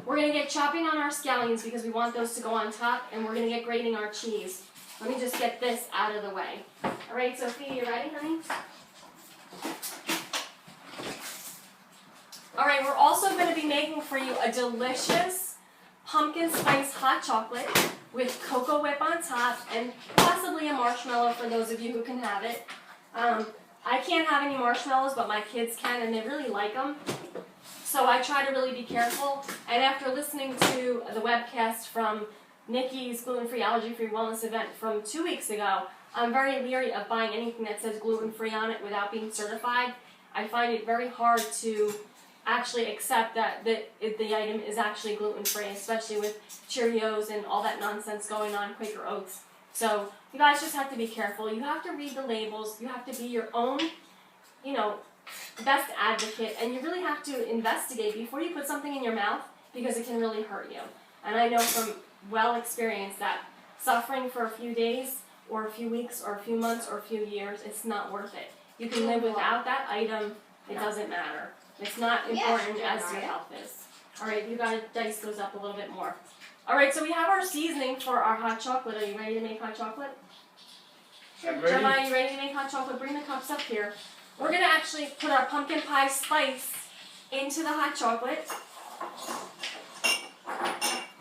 We're gonna get chopping on our scallions because we want those to go on top, and we're gonna get grating our cheese. Let me just get this out of the way. All right, Sophia, you ready, honey? All right, we're also gonna be making for you a delicious pumpkin spice hot chocolate with cocoa whip on top and possibly a marshmallow for those of you who can have it. I can't have any marshmallows, but my kids can, and they really like them. So I try to really be careful. And after listening to the webcast from Nikki's gluten-free, allergy-free wellness event from 2 weeks ago, I'm very leery of buying anything that says gluten-free on it without being certified. I find it very hard to actually accept that the item is actually gluten-free, especially with Cheerios and all that nonsense going on, Quaker Oats. So you guys just have to be careful. You have to read the labels. You have to be your own, best advocate, and you really have to investigate before you put something in your mouth because it can really hurt you. And I know from well experience that suffering for a few days or a few weeks or a few months or a few years, it's not worth it. You can live without that item. It doesn't matter. It's not important as your health is. All right, you gotta dice those up a little bit more. All right, so we have our seasoning for our hot chocolate. Are you ready to make hot chocolate? I'm ready. Jeremiah, you ready to make hot chocolate? Bring the cups up here. We're gonna actually put our pumpkin pie spice into the hot chocolate.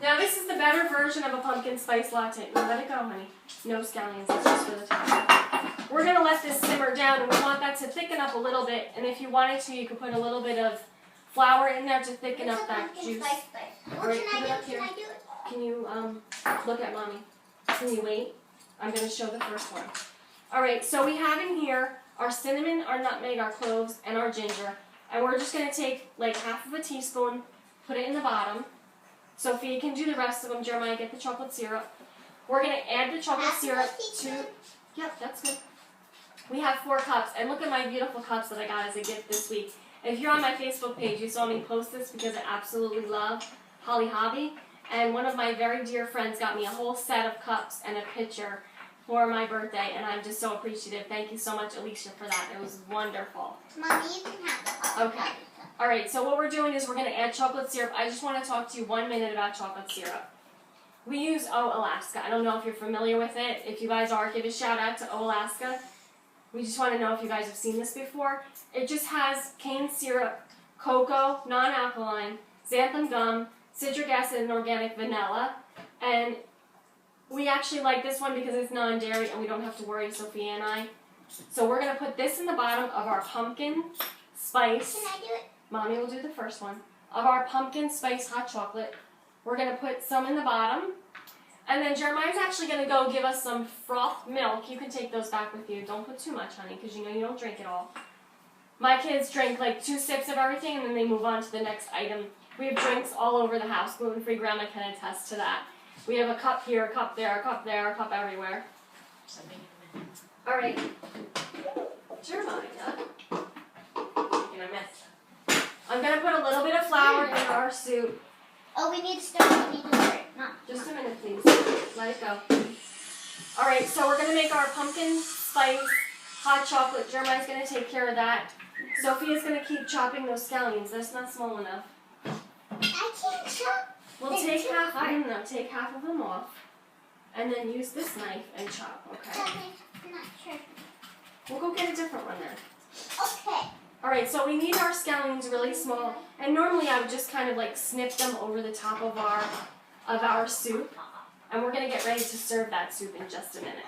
Now this is the better version of a pumpkin spice latte. Now let it go, honey. No scallions, it's just for the top. We're gonna let this simmer down, and we want that to thicken up a little bit. And if you wanted to, you could put a little bit of flour in there to thicken up that juice. What can I do? Can I do it? Can you look at mommy? Can you wait? I'm gonna show the first one. All right, so we have in here our cinnamon, our nutmeg, our cloves, and our ginger. And we're just gonna take like half of a teaspoon, put it in the bottom. Sophia can do the rest of them. Jeremiah, get the chocolate syrup. We're gonna add the chocolate syrup to. Yep, that's good. We have 4 cups, and look at my beautiful cups that I got as a gift this week. If you're on my Facebook page, you saw me post this because I absolutely love Holly Hobby. And one of my very dear friends got me a whole set of cups and a pitcher for my birthday, and I'm just so appreciative. Thank you so much, Alicia, for that. It was wonderful. Mommy, you can have the cup. Okay. All right, so what we're doing is we're going to add chocolate syrup. I just want to talk to you 1 minute about chocolate syrup. We use Alaska. I don't know if you're familiar with it. If you guys are, give a shout out to Alaska. We just want to know if you guys have seen this before. It just has cane syrup, cocoa, non-alkaline, xanthan gum, citric acid, and organic vanilla. And we actually like this one because it's non-dairy and we don't have to worry, Sophia and I. So we're going to put this in the bottom of our pumpkin spice. Can I do it? Mommy will do the first one. Of our pumpkin spice hot chocolate. We're going to put some in the bottom. And then Jeremiah's actually going to go give us some frothed milk. You can take those back with you. Don't put too much, honey, because you know you don't drink it all. My kids drink like 2 sips of everything and then they move on to the next item. We have drinks all over the house. Gluten-free grandma can attest to that. We have a cup here, a cup there, a cup there, a cup everywhere. All right. Jeremiah. You're gonna mess. I'm going to put a little bit of flour in our soup. Oh, we need to start. We need to start. No. Just a minute, please. Let it go. All right, so we're going to make our pumpkin spice hot chocolate. Jeremiah's going to take care of that. Sophia's going to keep chopping those scallions. That's not small enough. I can't chop. We'll They're take too half. hard. No, take half of them off, and then use this knife and chop. Okay. I'm not sure. We'll go get a different one then. Okay. All right, so we need our scallions really small, and normally I would just kind of like snip them over the top of our soup, and we're gonna get ready to serve that soup in just a minute.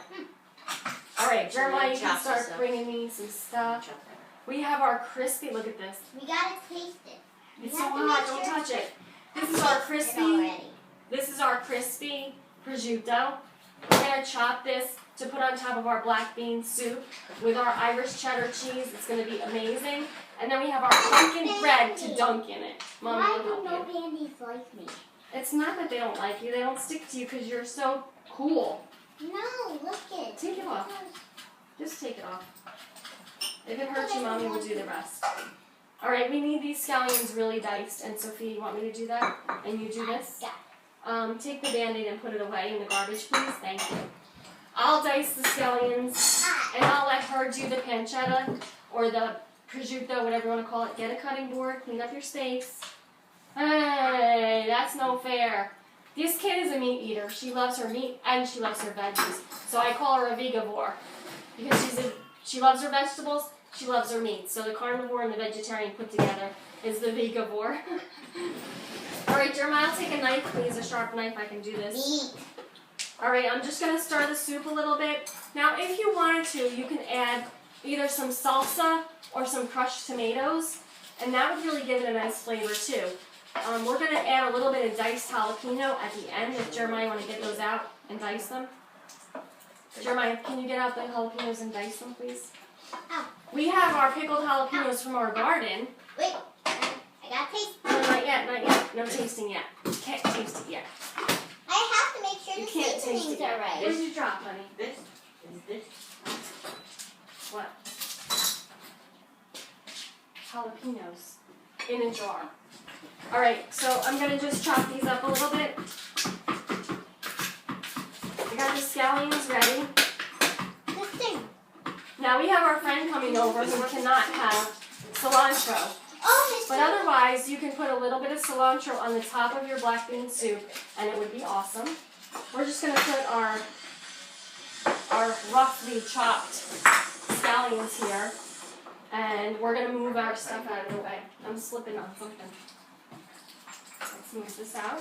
All right, Jeremiah, you can start bringing me some stuff. We have our crispy. Look at this. We gotta taste it. It's so hot. Don't touch it. This is our crispy. Already. This is our crispy prosciutto. We're gonna chop this to put on top of our black bean soup with our Irish cheddar cheese. It's gonna be amazing. And then we have our pumpkin bread to dunk in it. Mommy Why will do help no you. bandies like me? It's not that they don't like you. They don't stick to you because you're so cool. No, look it. Take it off. Just take it off. If it hurts you, Mommy will do the rest. All right, we need these scallions really diced. And Sophie, you want me to do that? And you do this? Yeah. Take the Band-Aid and put it away in the garbage, please. Thank you. I'll dice the scallions, and I'll let her do the pancetta or the prosciutto, whatever you want to call it. Get a cutting board, clean up your space. Hey, that's no fair. This kid is a meat eater. She loves her meat and she loves her veggies. So I call her a vegavore because she loves her vegetables, she loves her meat. So the carnivore and the vegetarian put together is the vegavore. All right, Jeremiah, I'll take a knife, please, a sharp knife. I can do this. Meat. All right, I'm just going to stir the soup a little bit. Now, if you wanted to, you can add either some salsa or some crushed tomatoes, and that would really give it a nice flavor, too. We're going to add a little bit of diced jalapeno at the end, if Jeremiah want to get those out and dice them. Jeremiah, can you get out the jalapenos and dice them, please? Oh. We have our pickled jalapenos from our garden. Wait. I gotta taste. No, not yet, not yet. No tasting yet. Can't taste it yet. I have to make sure You the can't taste seasonings it yet. are right. What did you drop, honey? This is this. What? Jalapenos in a jar. All right, so I'm gonna just chop these up a little bit. I got the scallions ready. This thing. Now we have our friend coming over who cannot have cilantro. Oh, But otherwise, you can put a little bit of cilantro on the top of your black bean soup, and it would be awesome. We're just going to put our roughly chopped scallions here, and we're going to move our stuff out of the way. I'm slipping on something. Let's move this out.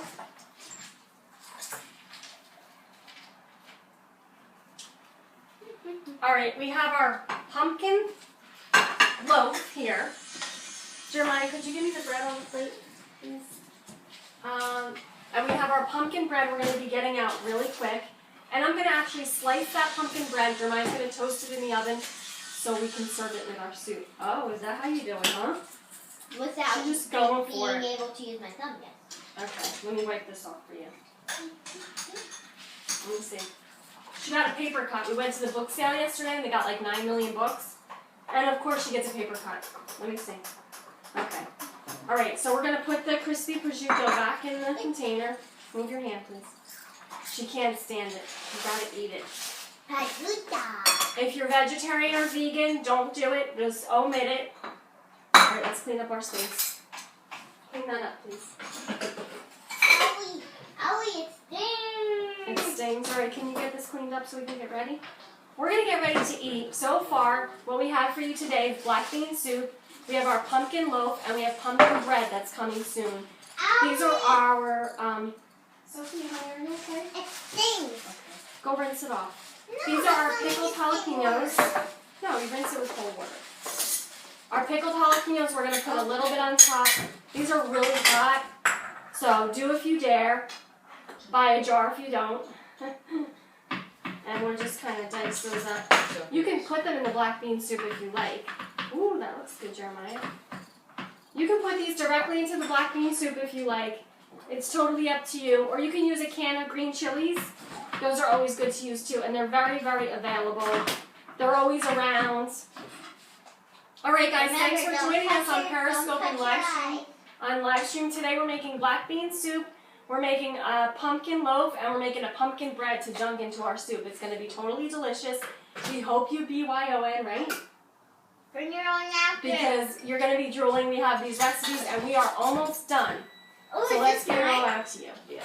All right, we have our pumpkin loaf here. Jeremiah, could you give me the bread on the plate, please? And we have our pumpkin bread we're going to be getting out really quick. And I'm going to actually slice that pumpkin bread. Jeremiah's going to toast it in the oven so we can serve it with our soup. Oh, is that how you do it, huh? without She's just going for being it. able to use my thumb, yes. Okay, let me wipe this off for you. Let me see. She got a paper cut. We went to the book sale yesterday and they got like 9 million books. And of course she gets a paper cut. Let me see. Okay. Alright, so we're going to put the crispy prosciutto back in the container. Move your hand, please. She can't stand it. You gotta eat it. Prosciutto. If you're vegetarian or vegan, don't do it. Just omit it. Alright, let's clean up our space. Clean that up, please. Owie. Owie, it It stings. stings. Alright, can you get this cleaned up so we can get ready? We're going to get ready to eat. So far, what we have for you today is black bean soup. We have our pumpkin loaf, and we have pumpkin bread that's coming soon. Owie. These are our, Sophie, honey, are you okay? It stings. Okay. Go rinse it off. No, These are our that's pickled not making it jalapenos. worse. No, you rinse it with cold water. Our pickled jalapenos, we're going to put a little bit on top. These are really hot, so do if you dare. Buy a jar if you don't. And we're just kind of dice those up. You can put them in the black bean soup if you like. Ooh, that looks good, Jeremiah. You can put these directly into the black bean soup if you like. It's totally up to you. Or you can use a can of green chilies. Those are always good to use too, and they're very, very available. They're always around. Alright guys, Remember, thanks for don't joining us touch on it, Periscope don't and touch live your stream. eye. On live stream today we're making black bean soup, we're making a pumpkin loaf, and we're making a pumpkin bread to dunk into our soup. It's going to be totally delicious. We hope you BYON, right? Bring your own napkin. Because you're going to be drooling. We have these recipes and we are almost done. Oh, So is let's this get it all mine? out to you. Yeah.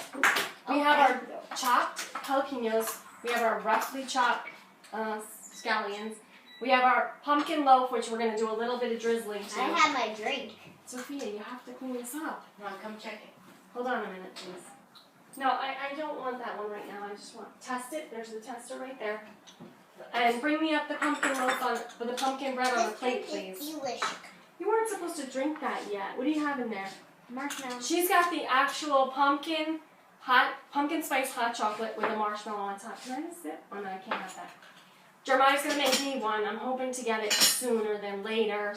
We have our chopped jalapenos. We have our roughly chopped scallions. We have our pumpkin loaf, which we're going to do a little bit of drizzling to. I have my drink. Sophia, you have to clean this up. Come on, come check it. Hold on a minute, please. No, I don't want that one right now. I just want to test it. There's the tester right there. And bring me up the pumpkin loaf with the pumpkin bread on the plate, please. Delicious. You weren't supposed to drink that yet. What do you have in there? Marshmallow. She's got the actual pumpkin spice hot chocolate with a marshmallow on top. Can I sip? Oh no, I can't have that. Jeremiah's gonna make me one. I'm hoping to get it sooner than later.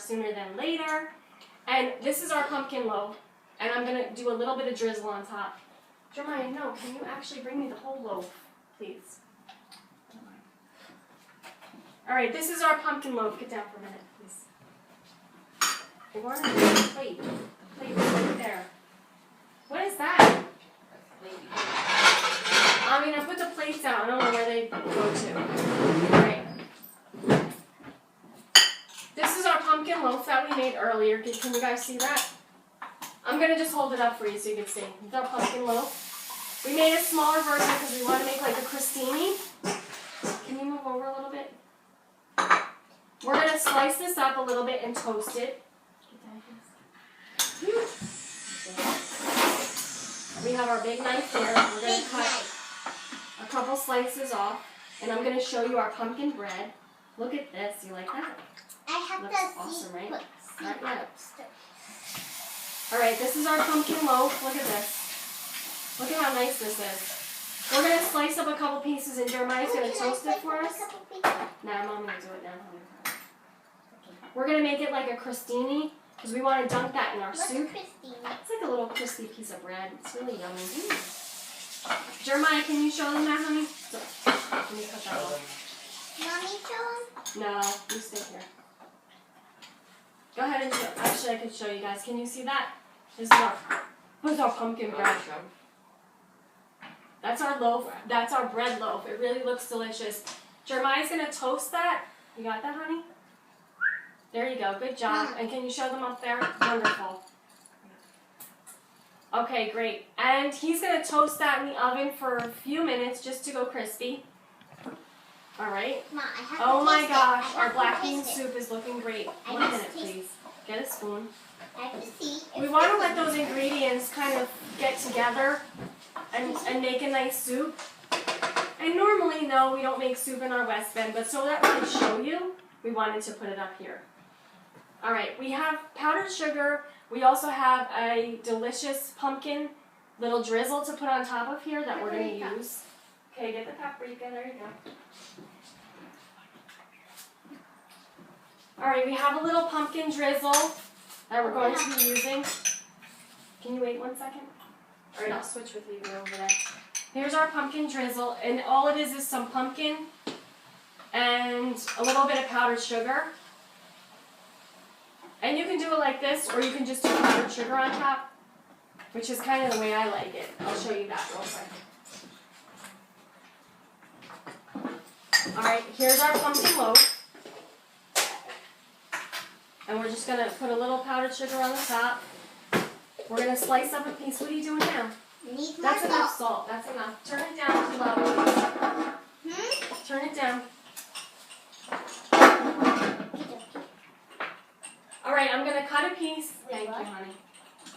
And this is our pumpkin loaf. And I'm gonna do a little bit of drizzle on top. Jeremiah, no, can you actually bring me the whole loaf, please? Alright, this is our pumpkin loaf. Get down for a minute, please. I want to do the plate. The plate is right there. What is that? I mean, I put the plates out. I don't know where they go to. Alright. This is our pumpkin loaf that we made earlier. Can you guys see that? I'm going to just hold it up for you so you can see. It's our pumpkin loaf. We made a smaller version because we want to make like a crostini. Can you move over a little bit? We're going to slice this up a little bit and toast it. We have our big knife there. We're going to cut a couple slices off. And I'm going to show you our pumpkin bread. Look at this. You like that? I have Looks to awesome, right? Not yet. Alright, this is our pumpkin loaf. Look at this. Look at how nice this is. We're going to slice up a couple pieces and Jeremiah's going to toast it for us. Nah, Mom going to do it now. We're going to make it like a crostini because we want to dunk that in our soup. It's like a little crispy piece of bread. It's really yummy. Jeremiah, can you show them that, honey? So, let me cut that off. Mommy, show them? No, you stay here. Go ahead and show. Actually, I could show you guys. Can you see that? This is our pumpkin bread. That's our loaf. That's our bread loaf. It really looks delicious. Jeremiah's going to toast that. You got that, honey? There you go. Good job. And can you show them up there? Wonderful. Okay, great. And he's going to toast that in the oven for a few minutes just to go crispy. All right. Mom, I have Oh to my taste gosh, it. our black bean soup is looking great. I 1 have minute, to taste- please. Get a spoon. I have to see. We want to let those ingredients kind of get together and make a nice soup. And normally, no, we don't make soup in our West Bend, but so that we can show you, we wanted to put it up here. All right, we have powdered sugar. We also have a delicious pumpkin little drizzle to put on top of here that we're going to use. Okay, get the paprika. There you go. All right, we have a little pumpkin drizzle that we're going to be using. Can you wait 1 second? All right, I'll switch with you over there. Here's our pumpkin drizzle, and all it is some pumpkin and a little bit of powdered sugar. And you can do it like this, or you can just do powdered sugar on top, which is kind of the way I like it. I'll show you that real quick. All right, here's our pumpkin loaf. And we're just going to put a little powdered sugar on the top. We're going to slice up a piece. What are you doing now? Need more That's enough salt. salt. That's enough. Turn it down to low, please. Turn it down. All right, I'm going to cut a piece. Thank you, honey.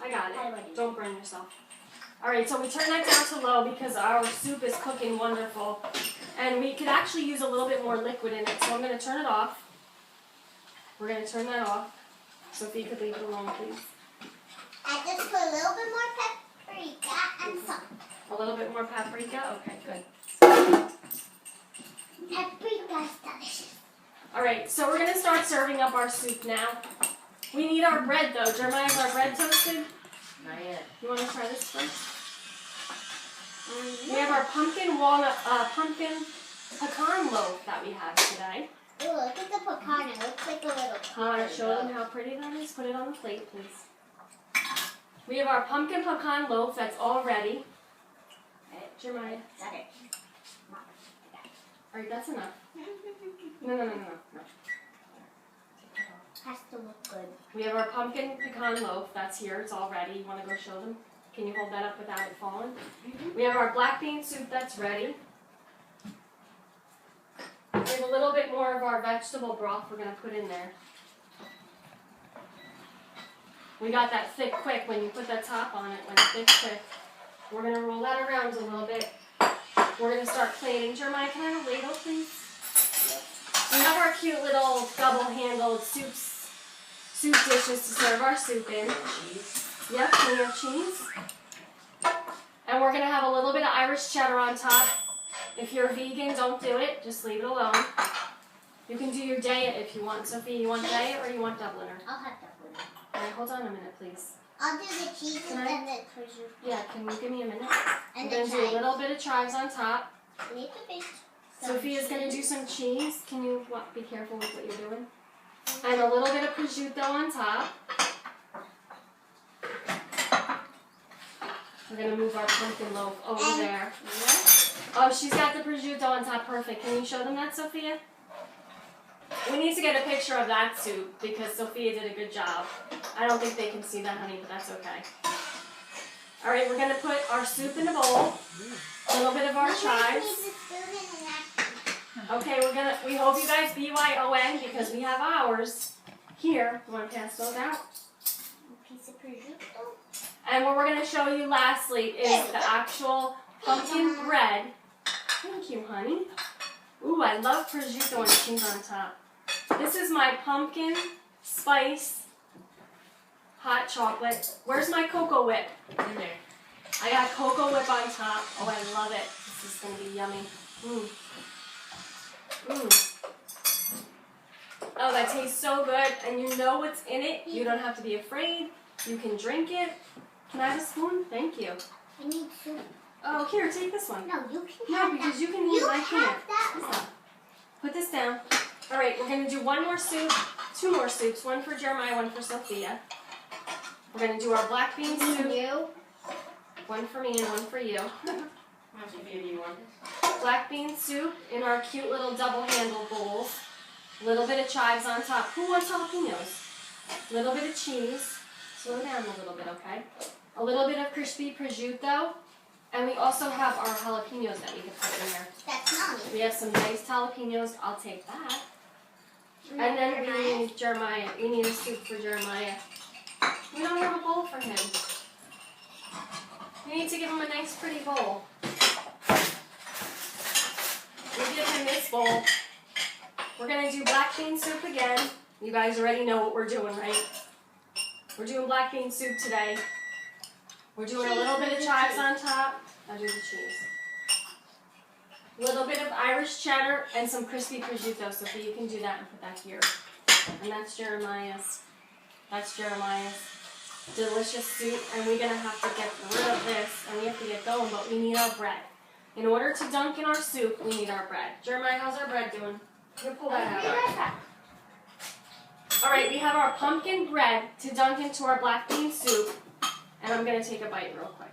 I got it. Don't burn yourself. All right, so we turn that down to low because our soup is cooking wonderful. And we could actually use a little bit more liquid in it, so I'm going to turn it off. We're going to turn that off. So if you could leave it alone, please. I just put a little bit more paprika and salt. A little bit more paprika? Okay, good. Paprika is delicious. All right, so we're going to start serving up our soup now. We need our bread, though. Jeremiah, is our bread toasted? Not yet. You want to try this first? We have our pumpkin pecan loaf that we have today. Ooh, look at the pecan. It looks like a little Show them how pretty that is. Put it on the plate, please. We have our pumpkin pecan loaf that's all ready. Jeremiah. Got it. Alright, that's enough. No. Has to look good. We have our pumpkin pecan loaf that's here. It's all ready. You want to go show them? Can you hold that up without it falling? We have our black bean soup that's ready. We have a little bit more of our vegetable broth we're going to put in there. We got that thick quick when you put that top on it, went thick quick. We're going to roll that around a little bit. We're going to start plating. Jeremiah, can I have a ladle, please? We have our cute little double-handled soup dishes to serve our soup in. Yep, we have cheese. And we're going to have a little bit of Irish cheddar on top. If you're vegan, don't do it. Just leave it alone. You can do your diet if you want. Sophie, you want diet or you want Dubliner? I'll have Dubliner. All right, hold on a minute, please. I'll do the cheese and then the prosciutto. Yeah, can you give me a minute? And I'm going to do a little bit of chives on top. Need to be Sophia's going to do some cheese. Can you be careful with what you're doing? And a little bit of prosciutto on top. We're going to move our pumpkin loaf over there. Oh, she's got the prosciutto on top. Perfect. Can you show them that, Sophia? We need to get a picture of that soup because Sophia did a good job. I don't think they can see that, honey, but that's okay. All right, we're going to put our soup in a bowl. A little bit of our chives. Okay, we hope you guys BYON because we have ours here. You want to pass those out? A piece of prosciutto. And what we're going to show you lastly is the actual pumpkin bread. Thank you, honey. Ooh, I love prosciutto and cheese on top. This is my pumpkin spice hot chocolate. Where's my cocoa whip? In there. I got cocoa whip on top. Oh, I love it. This is going to be yummy. Oh, that tastes so good. And you know what's in it. You don't have to be afraid. You can drink it. Can I have a spoon? Thank you. I need soup. Oh, here, take this one. No, you can No, have because that. you can eat. I can't. That. Put this down. All right, we're going to do one more soup, two more soups, one for Jeremiah, one for Sophia. We're going to do our black bean soup. You. One for me and one for you. Sophia, do you want this? Black bean soup in our cute little double-handled bowls. A little bit of chives on top. Who wants jalapenos? A little bit of cheese. Slow down a little bit, okay? A little bit of crispy prosciutto. And we also have our jalapenos that we can put in there. That's mommy. We have some nice jalapenos. I'll take that. And then we need Jeremiah. We need a soup for Jeremiah. We don't have a bowl for him. We need to give him a nice pretty bowl. We give him this bowl. We're going to do black bean soup again. You guys already know what we're doing, right? We're doing black bean soup today. We're doing a little bit of chives on top. I'll do the cheese. A little bit of Irish cheddar and some crispy prosciutto. So you can do that and put that here. And that's Jeremiah's. That's Jeremiah's delicious soup. And we're going to have to get rid of this. And we have to get going, but we need our bread. In order to dunk in our soup, we need our bread. Jeremiah, how's our bread doing? You pull that out. All right, we have our pumpkin bread to dunk into our black bean soup. And I'm going to take a bite real quick.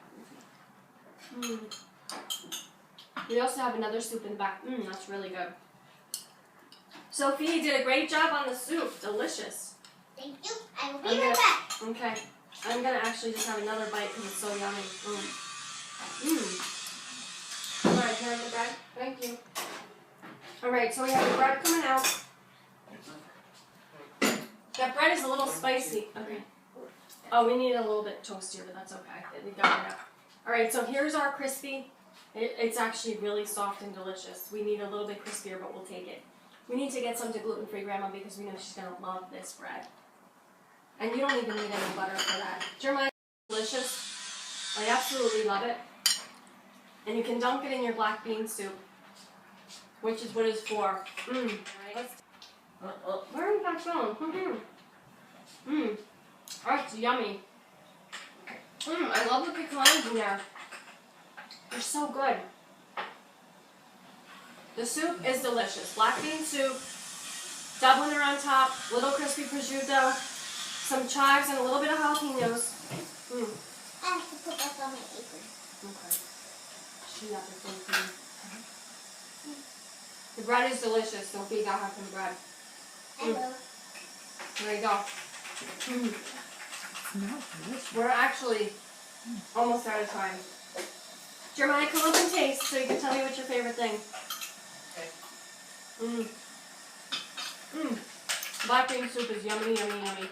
We also have another soup in the back. That's really good. Sophie did a great job on the soup. Delicious. Thank you. I will be right back. Okay. I'm going to actually just have another bite because it's so yummy. All right, can I have the bread? Thank you. All right, so we have the bread coming out. That bread is a little spicy. Okay. Oh, we need a little bit toastier, but that's okay. We got it out. All right, so here's our crispy. It's actually really soft and delicious. We need a little bit crispier, but we'll take it. We need to get some to gluten-free Grandma because we know she's going to love this bread. And you don't even need any butter for that. Jeremiah, delicious. I absolutely love it. And you can dunk it in your black bean soup, which is what it's for. Where are you guys going? Oh, it's yummy. I love the pecans in there. They're so good. The soup is delicious. Black bean soup Dubliner on top, little crispy prosciutto, some chives, and a little bit of jalapenos. Mm. I have to put this on my apron. Okay. She got the thing for you. The bread is delicious. Sophie got her some bread. I will. There you go. Mm. Smells delicious. We're actually almost out of time. Jeremiah, come up and taste so you can tell me what's your favorite thing. Okay. Mmm. Mmm. Black bean soup is yummy, yummy, yummy.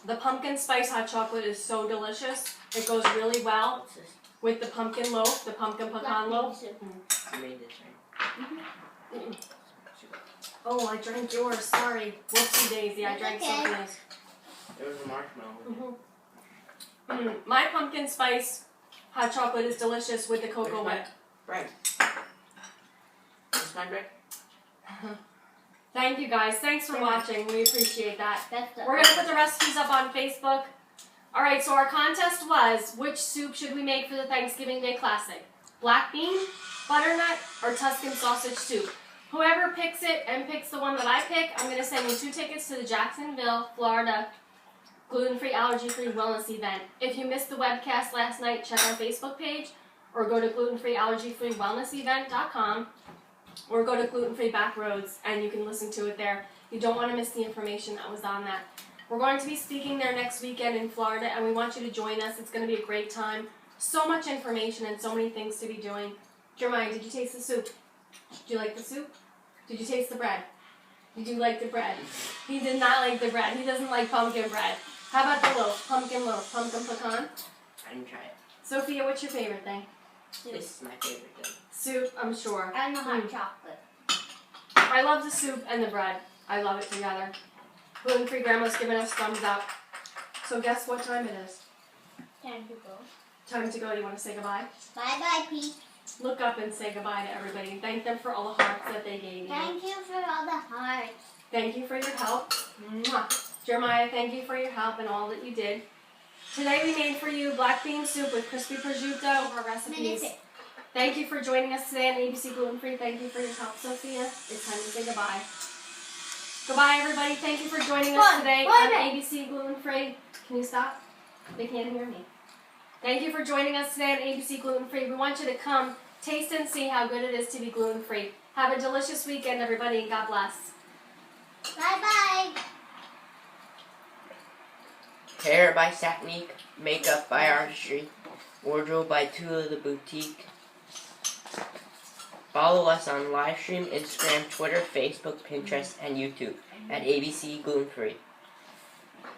The pumpkin spice hot chocolate is so delicious. It goes really well What's this? with the pumpkin loaf, the pumpkin pecan loaf. You made this, right? Mm. Oh, I drank yours. Sorry. Whoopsie daisy. I It's drank okay. Sophia's. There was a marshmallow. My pumpkin spice hot chocolate is delicious with the cocoa Where's whip. Bread. Is my bread? Thank you guys. Thanks for watching. We appreciate that. That's the We're going to put the recipes up on Facebook. All right, so our contest was, which soup should we make for the Thanksgiving Day Classic? Black bean, butternut, or Tuscan sausage soup? Whoever picks it and picks the one that I pick, I'm going to send you 2 tickets to the Jacksonville, Florida gluten-free, allergy-free wellness event. If you missed the webcast last night, check our Facebook page or go to glutenfreeallergyfreewellnessevent.com or go to Gluten-Free Backroads and you can listen to it there. You don't want to miss the information that was on that. We're going to be speaking there next weekend in Florida and we want you to join us. It's going to be a great time. So much information and so many things to be doing. Jeremiah, did you taste the soup? Did you like the soup? Did you taste the bread? Did you like the bread? He did not like the bread. He doesn't like pumpkin bread. How about the loaf? Pumpkin loaf, pumpkin pecan? I didn't try it. Sophia, what's your favorite thing? This is my favorite thing. Soup, I'm sure. and the hot chocolate. I love the soup and the bread. I love it together. Gluten-free grandma's giving us thumbs up. So guess what time it is? Time to go. Time to go. Do you want to say goodbye? Bye-bye, Pete. Look up and say goodbye to everybody. Thank them for all the hearts that they gave you. Thank you for all the hearts. Thank you for your help. Mwah. Jeremiah, thank you for your help and all that you did. Today we made for you black bean soup with crispy prosciutto, our recipes. Thank you for joining us today on ABC Gluten Free. Thank you for your help, Sophia. It's time to say goodbye. Goodbye, everybody. Thank you for joining us today on ABC Gluten Free. Can you stop? They can't hear me. Thank you for joining us today on ABC Gluten Free. We want you to come, taste and see how good it is to be gluten free. Have a delicious weekend, everybody, and God bless. Bye-bye. Hair by Technique, makeup by Artistry, wardrobe by Tula the Boutique. Follow us on livestream, Instagram, Twitter, Facebook, Pinterest, and YouTube at ABC Gluten Free.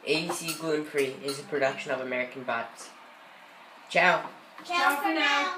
ABC Gluten Free is a production of American Bots. Ciao. Ciao for now.